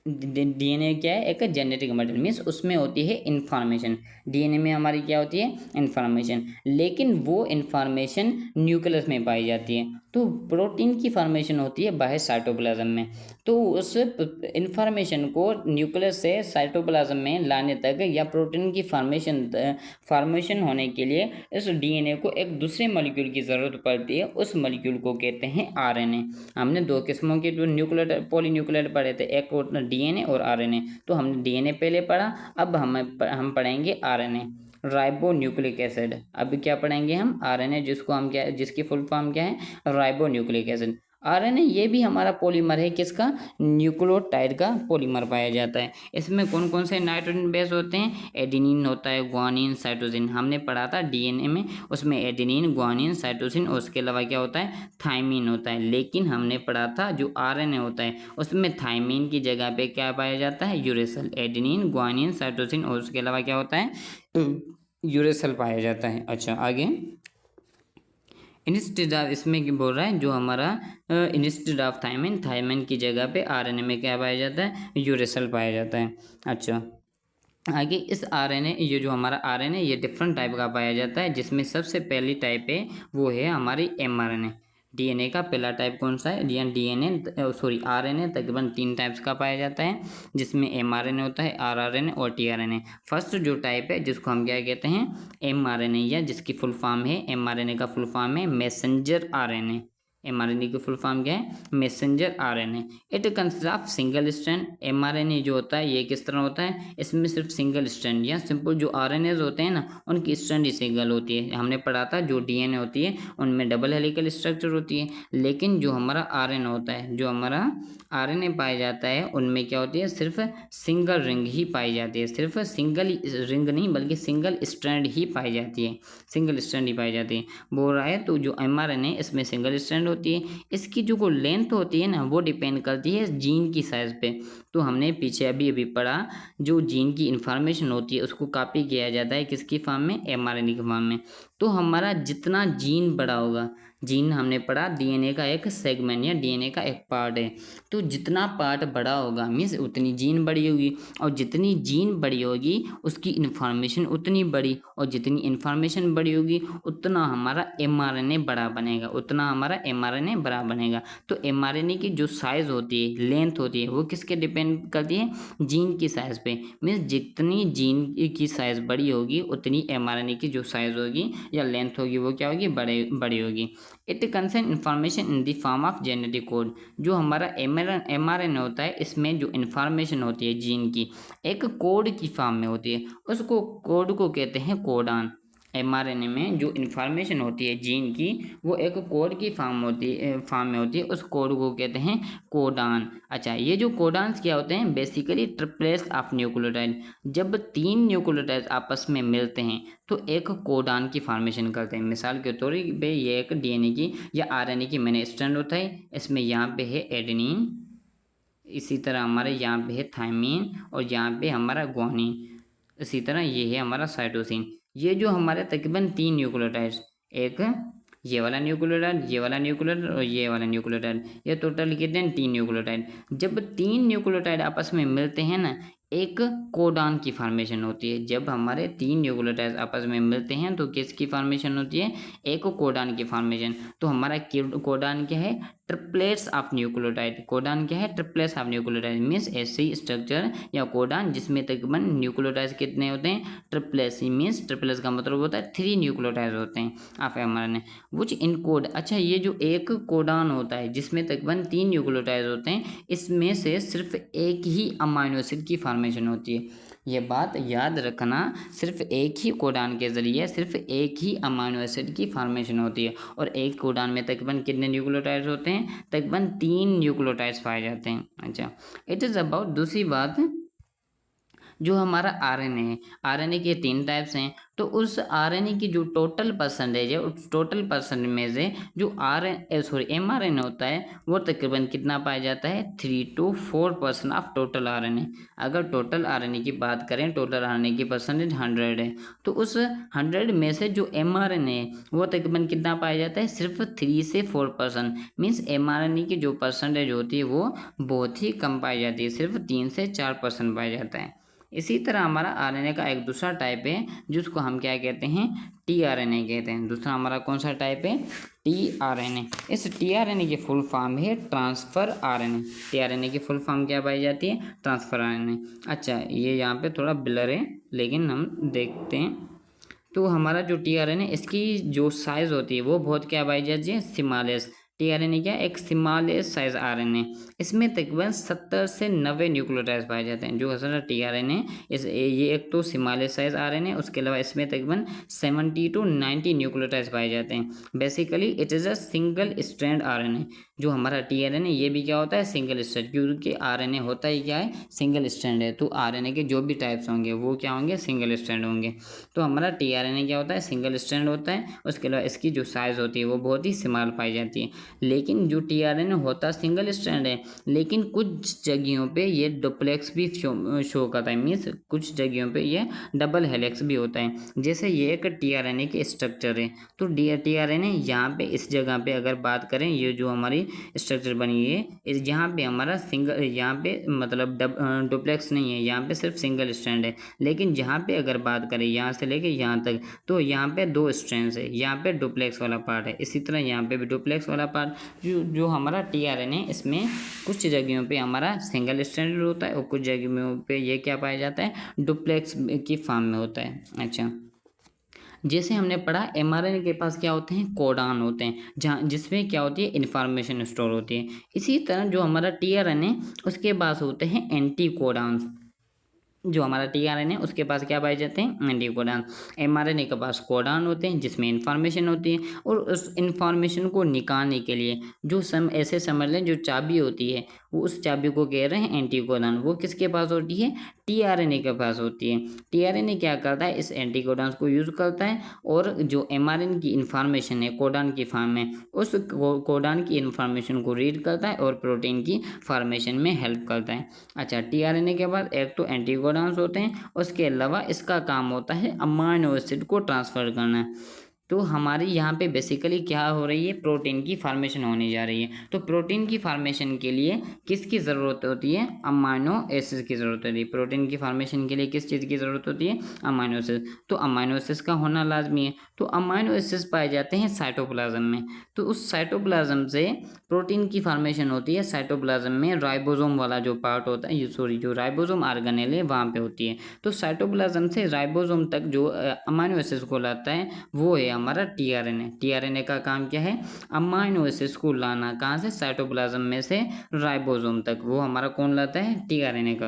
डीएनए क्या है, एक जेनेटिक मटेरियल। मीन्स उसमें होती है इन्फॉर्मेशन। डीएनए में हमारी क्या होती है, इन्फॉर्मेशन, लेकिन वो इन्फॉर्मेशन न्यूक्लियस में पाई जाती है। तो प्रोटीन की फॉर्मेशन होती है बाहर साइटोप्लाज्म में। तो उस इन्फॉर्मेशन को न्यूक्लियस से साइटोप्लाज्म में लाने तक, या प्रोटीन की फॉर्मेशन होने के लिए इस डीएनए को एक दूसरे मॉलिक्यूल की ज़रूरत पड़ती है। उस मॉलिक्यूल को कहते हैं आरएनए। हमने दो किस्मों के जो न्यूक्लियोटाइड, पॉलीन्यूक्लियोटाइड पढ़े थे, एक डीएनए और आरएनए। तो हमने डीएनए पहले पढ़ा, अब हम पढ़ेंगे आरएनए, राइबो न्यूक्लिक एसिड। अब क्या पढ़ेंगे हम, आरएनए, जिसको हम क्या, जिसकी फुल फॉर्म क्या है, राइबो न्यूक्लिक एसिड। आरएनए ये भी हमारा पॉलीमर है, किसका, न्यूक्लियोटाइड का पॉलीमर पाया जाता है। इसमें कौन कौन से नाइट्रोजन बेस होते हैं, एडेनिन होता है, ग्वानिन, साइटोसिन। हमने पढ़ा था डीएनए में, उसमें एडेनिन, ग्वानिन, साइटोसिन, और उसके अलावा क्या होता है, थायमिन होता है। लेकिन हमने पढ़ा था जो आरएनए होता है उसमें थायमिन की जगह पे क्या पाया जाता है, यूरेसिल। एडेनिन, ग्वानिन, साइटोसिन, और उसके अलावा क्या होता है, यूरेसिल पाया जाता है। अच्छा, आगे इंस्टेड ऑफ, इसमें क्या बोल रहा है, जो हमारा इंस्टेड ऑफ थायमिन, थायमिन की जगह पे आरएनए में क्या पाया जाता है, यूरेसिल पाया जाता है। अच्छा, आगे इस आरएनए, ये जो हमारा आरएनए, ये डिफरेंट टाइप का पाया जाता है, जिसमें सबसे पहली टाइप है वो है हमारी एमआरएनए। डीएनए का पहला टाइप कौन सा है, आरएनए तकरीबन 3 टाइप्स का पाया जाता है, जिसमें एमआरएनए होता है, आरआरएनए और टीआरएनए। फर्स्ट जो टाइप है जिसको हम क्या कहते हैं, एमआरएनए, या जिसकी फुल फॉर्म है, एमआरएनए का फुल फॉर्म है मैसेंजर आरएनए। एमआरएनए की फुल फॉर्म क्या है, messenger RNA. It consist of single strand. MRNA जो होता है ये किस तरह होता है, इसमें सिर्फ सिंगल स्ट्रैंड या सिंपल जो आरएनएज होते हैं ना, उनकी स्ट्रैंड ही सिंगल होती है। हमने पढ़ा था जो डीएनए होती है उनमें डबल हेलिकल स्ट्रक्चर होती है, लेकिन जो हमारा आरएनए होता है, जो हमारा आरएनए पाया जाता है, उनमें क्या होती है, सिर्फ सिंगल रिंग ही पाई जाती है। सिर्फ सिंगल रिंग नहीं बल्कि सिंगल स्ट्रैंड ही पाई जाती है, सिंगल स्ट्रैंड ही पाई जाती है। बोल रहा है तो जो एमआरएनए इसमें सिंगल स्ट्रैंड होती है। इसकी जो लेंथ होती है ना, वो डिपेंड करती है जीन की साइज पे। तो हमने पीछे अभी अभी पढ़ा, जो जीन की इंफॉर्मेशन होती है उसको कॉपी किया जाता है किसकी फॉर्म में, एमआरएनए की फॉर्म में। तो हमारा जितना जीन बड़ा होगा, जीन हमने पढ़ा डीएनए का एक सेगमेंट या डीएनए का एक पार्ट है, तो जितना पार्ट बड़ा होगा मीन्स उतनी जीन बड़ी होगी, और जितनी जीन बड़ी होगी उसकी इन्फॉर्मेशन उतनी बड़ी, और जितनी इन्फॉर्मेशन बड़ी होगी उतना हमारा एमआरएनए बड़ा बनेगा, उतना हमारा एमआरएनए बड़ा बनेगा। तो एमआरएनए की जो साइज़ होती है, लेंथ होती है, वो किसके डिपेंड करती है, जीन की साइज़ पे। मीन्स जितनी जीन की साइज़ बड़ी होगी उतनी एमआरएनए की जो साइज़ होगी या लेंथ होगी वो क्या होगी, बड़ी होगी। It consent information in the form of genetic code. जो हमारा एमआरएनए होता है, इसमें जो इन्फॉर्मेशन होती है जीन की, एक कोड की फॉर्म में होती है, उसको कोड को कहते हैं कोडान। एमआरएनए में जो इन्फॉर्मेशन होती है जीन की, वो एक कोड की फॉर्म में होती है, उस कोड को कहते हैं कोडान। अच्छा, ये जो कोडान्स क्या होते हैं, बेसिकली ट्रिपलेट्स ऑफ न्यूक्लियोटाइड। जब 3 न्यूक्लियोटाइड आपस में मिलते हैं तो एक कोडान की फॉर्मेशन करते हैं। मिसाल के तौर पे ये एक डीएनए की या आरएनए की मैंने स्ट्रैंड होता है, इसमें यहाँ पे है एडेनिन, इसी तरह हमारे यहाँ पे है थायमीन, और यहाँ पे हमारा ग्वानिन, इसी तरह ये है हमारा साइटोसिन। ये जो हमारे तकरीबन 3 न्यूक्लियोटाइड्स, एक ये वाला न्यूक्लियोटाइड, ये वाला न्यूक्लियोटाइड और ये वाला न्यूक्लियोटाइड, ये टोटल कितने हैं, 3 न्यूक्लियोटाइड। जब 3 न्यूक्लियोटाइड आपस में मिलते हैं ना, एक कोडान की फॉर्मेशन होती है। जब हमारे 3 न्यूक्लियोटाइड आपस में मिलते हैं तो किसकी फॉर्मेशन होती है, एक कोडान की फॉर्मेशन। तो हमारा कोडान क्या है, ट्रिपलेट्स ऑफ न्यूक्लियोटाइड। कोडान क्या है, ट्रिपलेट्स ऑफ न्यूक्लियोटाइड मीन्स ऐसी स्ट्रक्चर या कोडान जिसमें तकरीबन न्यूक्लियोटाइड कितने होते हैं, ट्रिपलेट्स। मीन्स ट्रिपलेट्स का मतलब होता है 3 न्यूक्लियोटाइड होते हैं ऑफ एमआरएनए विच इनकोड। अच्छा, ये जो एक कोडान होता है जिसमें तकरीबन 3 न्यूक्लियोटाइड होते हैं, इसमें से सिर्फ एक ही अमाइनो एसिड की फॉर्मेशन होती है। ये बात याद रखना, सिर्फ एक ही कोडान के ज़रिए सिर्फ एक ही अमाइनो एसिड की फॉर्मेशन होती है, और एक कोडान में तकरीबन कितने न्यूक्लियोटाइड्स होते हैं, तकरीबन 3 न्यूक्लियोटाइड्स पाए जाते हैं। अच्छा, इट इज़ अबाउट दूसरी बात, जो हमारा आरएनए है, आरएनए के 3 टाइप्स हैं, तो उस आरएनए की जो टोटल परसेंटेज है, उस टोटल परसेंटेज में से जो एमआरएनए होता है वो तकरीबन कितना पाया जाता है, 3 to 4% ऑफ टोटल आरएनए। अगर टोटल आरएनए की बात करें, टोटल आरएनए की परसेंटेज 100 है, तो उस 100 में से जो एमआरएनए है वो तकरीबन कितना पाया जाता है, सिर्फ 3 से 4%। मीन्स एमआरएनए की जो परसेंटेज होती है वो बहुत ही कम पाई जाती है, सिर्फ 3 से 4% पाया जाता है। इसी तरह हमारा आरएनए का एक दूसरा टाइप है जिसको हम क्या कहते हैं, टीआरएनए कहते हैं। दूसरा हमारा कौन सा टाइप है, टीआरएनए। इस टीआरएनए की फुल फॉर्म है ट्रांसफ़र आरएनए। टीआरएनए की फुल फॉर्म क्या पाई जाती है, ट्रांसफ़र आरएनए। अच्छा, ये यहाँ पे थोड़ा ब्लर है लेकिन हम देखते हैं। तो हमारा जो टीआरएनए, इसकी जो साइज़ होती है वो बहुत क्या पाई जाती है, स्मॉलेस्ट। टीआरएनए क्या, एक स्मॉलेस्ट साइज आरएनए। इसमें तकरीबन 70 से 90 न्यूक्लियोटाइड्स पाए जाते हैं। जो हमारा टीआरएनए ये एक तो स्मॉलेस्ट साइज आरएनए, उसके अलावा इसमें तकरीबन 70 to 90 न्यूक्लियोटाइड्स पाए जाते हैं। Basically it is a single strand RNA. जो हमारा टीआरएनए ये भी क्या होता है, सिंगल स्ट्रैंड, क्योंकि आरएनए होता ही क्या है, सिंगल स्ट्रैंड है। तो आरएनए के जो भी टाइप्स होंगे वो क्या होंगे, सिंगल स्ट्रैंड होंगे। तो हमारा टीआरएनए क्या होता है, सिंगल स्ट्रैंड होता है। उसके अलावा इसकी जो साइज़ होती है वो बहुत ही स्मॉल पाई जाती है। लेकिन जो टीआरएनए होता सिंगल स्ट्रैंड है, लेकिन कुछ जगहों पे ये डुप्लेक्स भी शो करता है। मीन्स कुछ जगहों पे ये डबल हेलिक्स भी होता है। जैसे ये एक टीआरएनए के स्ट्रक्चर है, तो टीआरएनए यहाँ पे इस जगह पे अगर बात करें, ये जो हमारी स्ट्रक्चर बनी है, इस यहाँ पे हमारा सिंगल, यहाँ पे मतलब डुप्लेक्स नहीं है, यहाँ पे सिर्फ सिंगल स्ट्रैंड है। लेकिन यहाँ पे अगर बात करें यहाँ से लेके यहाँ तक, तो यहाँ पे 2 स्ट्रैंड्स है, यहाँ पे डुप्लेक्स वाला पार्ट है। इसी तरह यहाँ पे भी डुप्लेक्स वाला पार्ट जो हमारा टीआरएनए, इसमें कुछ जगहों पे हमारा सिंगल स्ट्रैंडेड होता है और कुछ जगहों पे ये क्या पाया जाता है, डुप्लेक्स की फॉर्म में होता है। अच्छा, जैसे हमने पढ़ा एमआरएनए के पास क्या होते हैं, कोडान होते हैं, जहाँ जिसमें क्या होती है, इन्फॉर्मेशन स्टोर होती है। इसी तरह जो हमारा टीआरएनए उसके पास होते हैं एंटी कोडान्स। जो हमारा टीआरएनए उसके पास क्या पाए जाते हैं, एंटी कोडान। एमआरएनए के पास कोडान होते हैं जिसमें इन्फॉर्मेशन होती है, और उस इन्फॉर्मेशन को निकालने के लिए जो ऐसे समझ लें जो चाबी होती है, वो उस चाबी को कह रहे हैं एंटी कोडान। वो किसके पास होती है, टीआरएनए के पास होती है। टीआरएनए क्या करता है, इस एंटी कोडान को यूज़ करता है और जो एमआरएनए की इन्फॉर्मेशन है कोडान की फॉर्म में, उस कोडान की इन्फॉर्मेशन को रीड करता है और प्रोटीन की फॉर्मेशन में हेल्प करता है। अच्छा, टीआरएनए के बाद एक तो एंटी कोडान्स होते हैं, उसके अलावा इसका काम होता है अमाइनो एसिड को ट्रांसफ़र करना। तो हमारी यहाँ पे बेसिकली क्या हो रही है, प्रोटीन की फॉर्मेशन होने जा रही है। तो प्रोटीन की फॉर्मेशन के लिए किसकी ज़रूरत होती है, अमाइनो एसिड की ज़रूरत होती है। प्रोटीन की फॉर्मेशन के लिए किस चीज़ की ज़रूरत होती है, अमाइनो एसिड। तो अमाइनो एसिड का होना लाजमी है। तो अमाइनो एसिड पाए जाते हैं साइटोप्लाज्म में। तो उस साइटोप्लाज्म से प्रोटीन की फॉर्मेशन होती है। साइटोप्लाज्म में राइबोसोम वाला जो पार्ट होता है, जो राइबोसोम ऑर्गेनेल है वहाँ पे होती है। तो साइटोप्लाज्म से राइबोसोम तक जो अमाइनो एसिड को लाता है वो है हमारा टीआरएनए। टीआरएनए का काम क्या है, अमाइनो एसिड्स को लाना, कहाँ से, साइटोप्लाज्म में से राइबोसोम तक। वो हमारा कौन लाता है, टीआरएनए का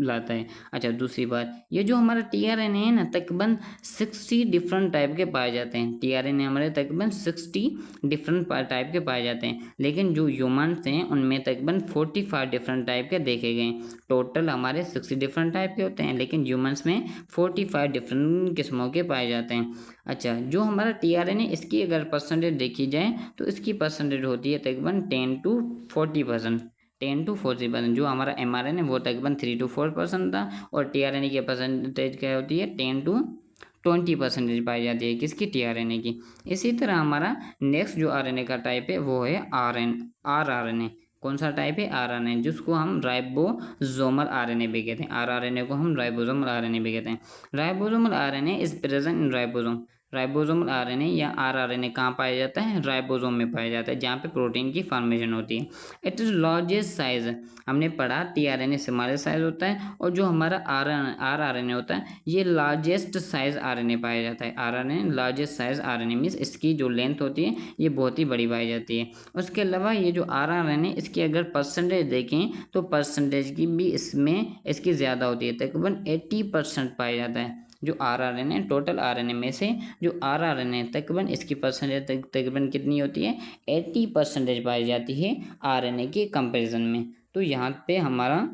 लाता है। अच्छा, दूसरी बात, ये जो हमारा टीआरएनए है ना, तकरीबन 60 डिफरेंट टाइप के पाए जाते हैं। टीआरएनए हमारे तकरीबन 60 डिफरेंट टाइप के पाए जाते हैं, लेकिन जो ह्यूमन्स हैं उनमें तकरीबन 45 डिफरेंट टाइप के देखे गए। टोटल हमारे 60 डिफरेंट टाइप के होते हैं, लेकिन ह्यूमन्स में 45 डिफरेंट किस्मों के पाए जाते हैं। अच्छा, जो हमारा टीआरएनए, इसकी अगर परसेंटेज देखी जाए तो इसकी परसेंटेज होती है तकरीबन 10 to 40%। 10 to 40%। जो हमारा एमआरएनए वो तकरीबन 3 to 4% था, और टीआरएनए की परसेंटेज क्या होती है, 10 to 20% पाई जाती है, किसकी, टीआरएनए की। इसी तरह हमारा नेक्स्ट जो आरएनए का टाइप है वो है आरआरएनए। कौन सा टाइप है, आरआरएनए, जिसको हम राइबोसोमल आरएनए भी कहते हैं। आरआरएनए को हम राइबोसोमल आरएनए भी कहते हैं। Ribosomal RNA is present in ribosome. Ribosomal RNA या आरआरएनए कहाँ पाया जाता है, राइबोसोम में पाया जाता है, जहाँ पे प्रोटीन की फॉर्मेशन होती है। इट इज लार्जेस्ट साइज, हमने पढ़ा टीआरएनए स्मॉलेस्ट साइज होता है, और जो हमारा आरआरएनए होता है ये लार्जेस्ट साइज आरएनए पाया जाता है। RRNA largest size RNA means इसकी जो लेंथ होती है ये बहुत ही बड़ी पाई जाती है। उसके अलावा ये जो आरआरएनए, इसकी अगर परसेंटेज देखें तो परसेंटेज की भी इसमें इसकी ज़्यादा होती है, तकरीबन 80% पाया जाता है। जो आरआरएनए, टोटल आरएनए में से जो आरआरएनए तकरीबन इसकी परसेंटेज तकरीबन कितनी होती है, 80% पाई जाती है आरएनए के कंपैरिजन में। तो यहाँ पे हमारा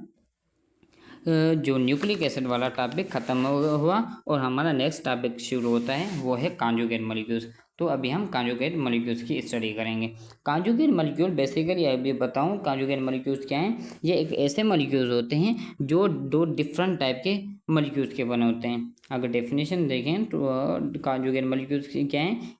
जो न्यूक्लिक एसिड वाला टॉपिक ख़त्म हुआ, और हमारा नेक्स्ट टॉपिक शुरू होता है, वो है कॉन्जुगेट मॉलिक्यूल्स। तो अभी हम कॉन्जुगेट मॉलिक्यूल्स की स्टडी करेंगे। कॉन्जुगेट मॉलिक्यूल बेसिकली अभी बताऊं कॉन्जुगेट मॉलिक्यूल्स क्या हैं। ये एक ऐसे मॉलिक्यूल्स होते हैं जो दो डिफरेंट टाइप के मॉलिक्यूल्स के बने होते हैं। अगर डेफिनेशन देखें तो कॉन्जुगेट मॉलिक्यूल्स क्या हैं,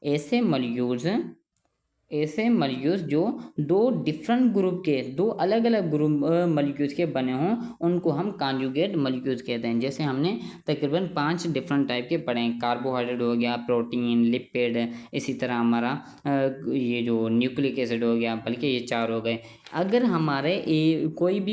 ऐसे मॉलिक्यूल्स जो दो डिफरेंट ग्रुप के, दो अलग अलग ग्रुप मॉलिक्यूल्स के बने हों, उनको हम कॉन्जुगेट मॉलिक्यूल्स कहते हैं। जैसे हमने तकरीबन 5 डिफरेंट टाइप के पढ़े हैं, कार्बोहाइड्रेट हो गया, प्रोटीन, लिपिड, इसी तरह हमारा ये जो न्यूक्लिक एसिड हो गया, बल्कि ये 4 हो गए। अगर हमारे कोई भी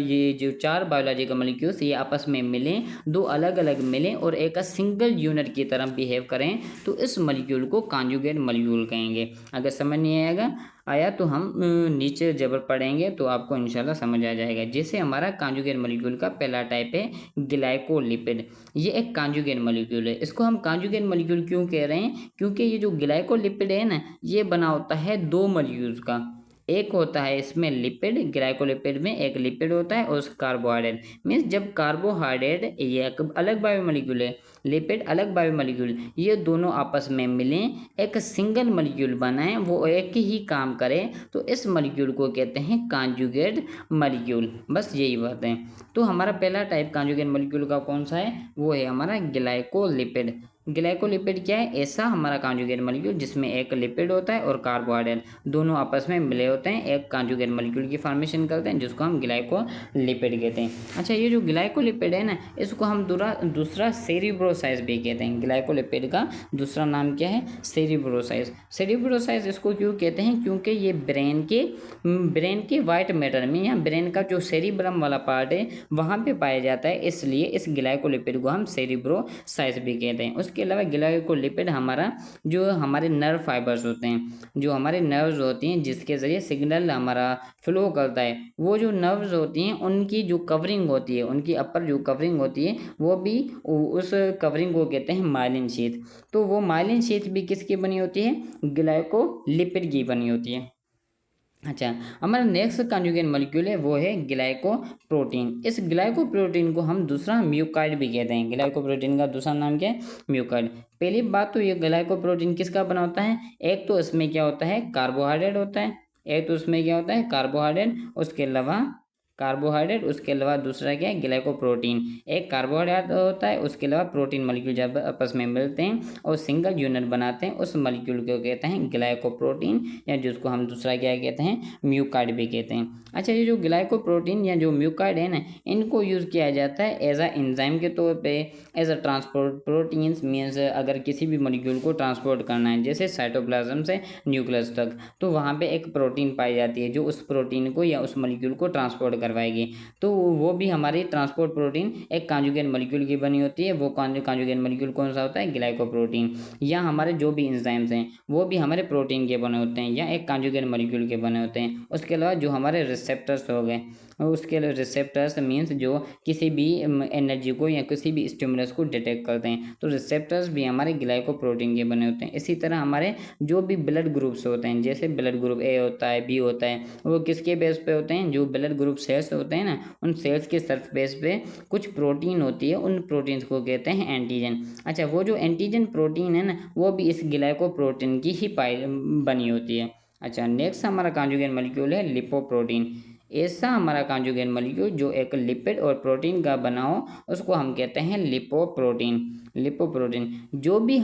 ये जो 4 बायोलॉजिकल मॉलिक्यूल्स ये आपस में मिलें, दो अलग अलग मिलें और एक सिंगल यूनिट की तरह बिहेव करें, तो इस मॉलिक्यूल को कॉन्जुगेट मॉलिक्यूल कहेंगे। अगर समझ नहीं आया तो हम नीचे जब पढ़ेंगे तो आपको इंशाल्लाह समझ आ जाएगा। जैसे हमारा कॉन्जुगेट मॉलिक्यूल का पहला टाइप है ग्लाइकोलिपिड। ये एक कॉन्जुगेट मॉलिक्यूल है। इसको हम कॉन्जुगेट मॉलिक्यूल क्यों कह रहे हैं, क्योंकि ये जो ग्लाइकोलिपिड है ना, ये बना होता है 2 मॉलिक्यूल्स का। एक होता है इसमें लिपिड, ग्लाइकोलिपिड में एक लिपिड होता है और कार्बोहाइड्रेट। मीन्स जब कार्बोहाइड्रेट ये एक अलग बायोमोलिक्यूल है, लिपिड अलग बायोमोलिक्यूल, ये दोनों आपस में मिलें एक सिंगल मॉलिक्यूल बनाएं, वो एक ही काम करे, तो इस मॉलिक्यूल को कहते हैं कॉन्जुगेट मॉलिक्यूल। बस यही बात है। तो हमारा पहला टाइप कॉन्जुगेट मॉलिक्यूल का कौन सा है, वो है हमारा ग्लाइकोलिपिड। ग्लाइकोलिपिड क्या है, ऐसा हमारा कॉन्जुगेट मॉलिक्यूल जिसमें एक लिपिड होता है और कार्बोहाइड्रेट दोनों आपस में मिले होते हैं, एक कॉन्जुगेट मॉलिक्यूल की फॉर्मेशन करते हैं, जिसको हम ग्लाइकोलिपिड कहते हैं। अच्छा, ये जो ग्लाइकोलिपिड है ना, इसको हम दूसरा सेरिब्रो सेरिब्रोसाइज भी कहते हैं। ग्लाइकोलिपिड का दूसरा नाम क्या है? सेरिब्रोसाइज। सेरिब्रोसाइज इसको क्यों कहते हैं? क्योंकि ये ब्रेन के वाइट मैटर में या ब्रेन का जो सेरिब्रम वाला पार्ट है वहाँ पे पाया जाता है, इसलिए इस ग्लाइकोलिपिड को हम सेरिब्रोसाइज भी कहते हैं। उसके अलावा ग्लाइकोलिपिड हमारा जो हमारे नर्व फाइबर्स होते हैं, जो हमारे नर्व्स होती हैं जिसके ज़रिए सिग्नल हमारा फ्लो करता है, वो जो नर्व्स होती हैं उनकी जो कवरिंग होती है, उनकी अपर जो कवरिंग होती है वो भी उस कवरिंग को कहते हैं माइलिन शीथ। तो वो माइलिन शीथ भी किसकी बनी होती है? ग्लाइकोलिपिड की बनी होती है। अच्छा, हमारा नेक्स्ट कॉन्जुगेट मॉलिक्यूल है वो है ग्लाइकोप्रोटीन। इस ग्लाइकोप्रोटीन को हम दूसरा म्यूकाइड भी कहते हैं। ग्लाइकोप्रोटीन का दूसरा नाम क्या है? म्यूकाइड। पहली बात तो ये ग्लाइकोप्रोटीन किसका बना होता है? एक तो इसमें क्या होता है? कार्बोहाइड्रेट होता है। एक तो उसमें क्या होता है? कार्बोहाइड्रेट, उसके अलावा दूसरा क्या है? ग्लाइकोप्रोटीन। एक कार्बोहाइड्रेट होता है, उसके अलावा प्रोटीन मॉलिक्यूल जब आपस में मिलते हैं और सिंगल यूनिट बनाते हैं उस मॉलिक्यूल को कहते हैं ग्लाइकोप्रोटीन, या जिसको हम दूसरा क्या कहते हैं? म्यूकाइड भी कहते हैं। अच्छा, ये जो ग्लाइकोप्रोटीन या जो म्यूकाइड है ना, इनको यूज़ किया जाता है एज अ एंजाइम के तौर पे, as a transport proteins. Means अगर किसी भी मॉलिक्यूल को ट्रांसपोर्ट करना है जैसे साइटोप्लाज्म से न्यूक्लियस तक, तो वहाँ पे एक प्रोटीन पाई जाती है जो उस प्रोटीन को या उस मॉलिक्यूल को ट्रांसपोर्ट करवाएगी। तो वो भी हमारी ट्रांसपोर्ट प्रोटीन एक कॉन्जुगेट मॉलिक्यूल की बनी होती है। वो कॉन्जुगेट मॉलिक्यूल कौन सा होता है? ग्लाइकोप्रोटीन। या हमारे जो भी एंजाइम्स हैं वो भी हमारे प्रोटीन के बने होते हैं या एक कॉन्जुगेट मॉलिक्यूल के बने होते हैं। उसके अलावा जो हमारे रिसेप्टर्स हो गए, उसके रिसेप्टर्स मीन्स जो किसी भी एनर्जी को या किसी भी स्टिमुलस को डिटेक्ट करते हैं, तो रिसेप्टर्स भी हमारे ग्लाइकोप्रोटीन के बने होते हैं। इसी तरह हमारे जो भी ब्लड ग्रुप्स होते हैं, जैसे ब्लड ग्रुप ए होता है, बी होता है, वो किसके बेस पे होते हैं? जो ब्लड ग्रुप सेल्स होते हैं ना, उन सेल्स के सरफेस पे कुछ प्रोटीन होती है, उन प्रोटीन्स को कहते हैं एंटीजन। अच्छा, वो जो एंटीजन प्रोटीन है ना, वो भी इस ग्लाइकोप्रोटीन की ही बनी होती है। अच्छा, नेक्स्ट हमारा कॉन्जुगेट मॉलिक्यूल है लिपोप्रोटीन। ऐसा हमारा कॉन्जुगेट मॉलिक्यूल जो एक लिपिड और प्रोटीन का बना हो उसको हम कहते हैं लिपोप्रोटीन। जो भी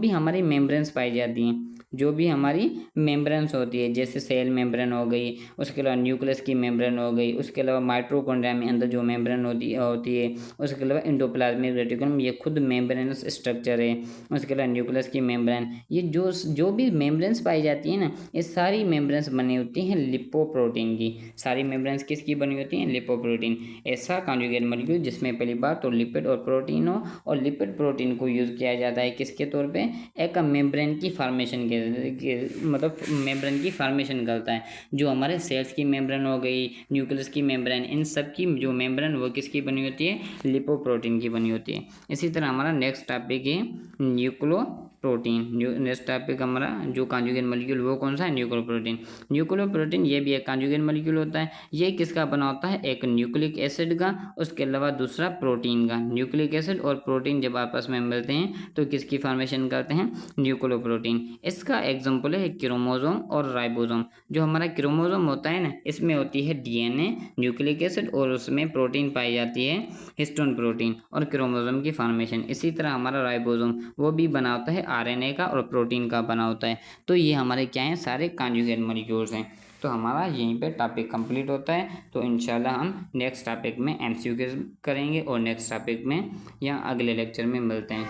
हमारी मेम्ब्रेन्स पाई जाती हैं, जो भी हमारी मेम्ब्रेन्स होती है, जैसे सेल मेम्ब्रेन हो गई, उसके अलावा न्यूक्लियस की मेम्ब्रेन हो गई, उसके अलावा माइटोकॉन्ड्रिया में अंदर जो मेम्ब्रेन होती है, उसके अलावा एंडोप्लाज्मिक रेटिकुलम, ये खुद मेम्ब्रेनस स्ट्रक्चर है। उसके अलावा न्यूक्लियस की मेम्ब्रेन, ये जो भी मेम्ब्रेन्स पाई जाती है ना, ये सारी मेम्ब्रेन्स बनी होती हैं लिपोप्रोटीन की। सारी मेम्ब्रेन्स किसकी बनी होती हैं? लिपोप्रोटीन। ऐसा कॉन्जुगेट मॉलिक्यूल जिसमें पहली बात तो लिपिड और प्रोटीन हो, और लिपिड प्रोटीन को यूज़ किया जाता है किसके तौर पे? एक मेम्ब्रेन की फॉर्मेशन के मतलब मेम्ब्रेन की फॉर्मेशन करता है। जो हमारे सेल्स की मेम्ब्रेन हो गई, न्यूक्लियस की मेम्ब्रेन, इन सब की जो मेम्ब्रेन वो किसकी बनी होती है? लिपोप्रोटीन की बनी होती है। इसी तरह हमारा नेक्स्ट टॉपिक है न्यूक्लियोप्रोटीन। नेक्स्ट टॉपिक हमारा जो कॉन्जुगेट मॉलिक्यूल वो कौन सा है? न्यूक्लियोप्रोटीन ये भी एक कॉन्जुगेट मॉलिक्यूल होता है। ये किसका बना होता है? एक न्यूक्लिक एसिड का, उसके अलावा दूसरा प्रोटीन का। न्यूक्लिक एसिड और प्रोटीन जब आपस में मिलते हैं तो किसकी फॉर्मेशन करते हैं? न्यूक्लियोप्रोटीन। इसका एग्जाम्पल है क्रोमोसोम और राइबोसोम। जो हमारा क्रोमोसोम होता है ना, इसमें होती है डीएनए, न्यूक्लिक एसिड, और उसमें प्रोटीन पाई जाती है हिस्टोन प्रोटीन, और क्रोमोसोम की फॉर्मेशन। इसी तरह हमारा राइबोसोम वो भी बना होता है आरएनए का और प्रोटीन का बना होता है। तो ये हमारे क्या हैं? सारे कॉन्जुगेट मॉलिक्यूल्स हैं। तो हमारा यहीं पे टॉपिक कंप्लीट होता है। तो इंशाल्लाह हम नेक्स्ट टॉपिक में एमसीक्यू करेंगे और नेक्स्ट टॉपिक में या अगले लेक्चर में मिलते हैं।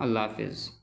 अल्लाह हाफिज़।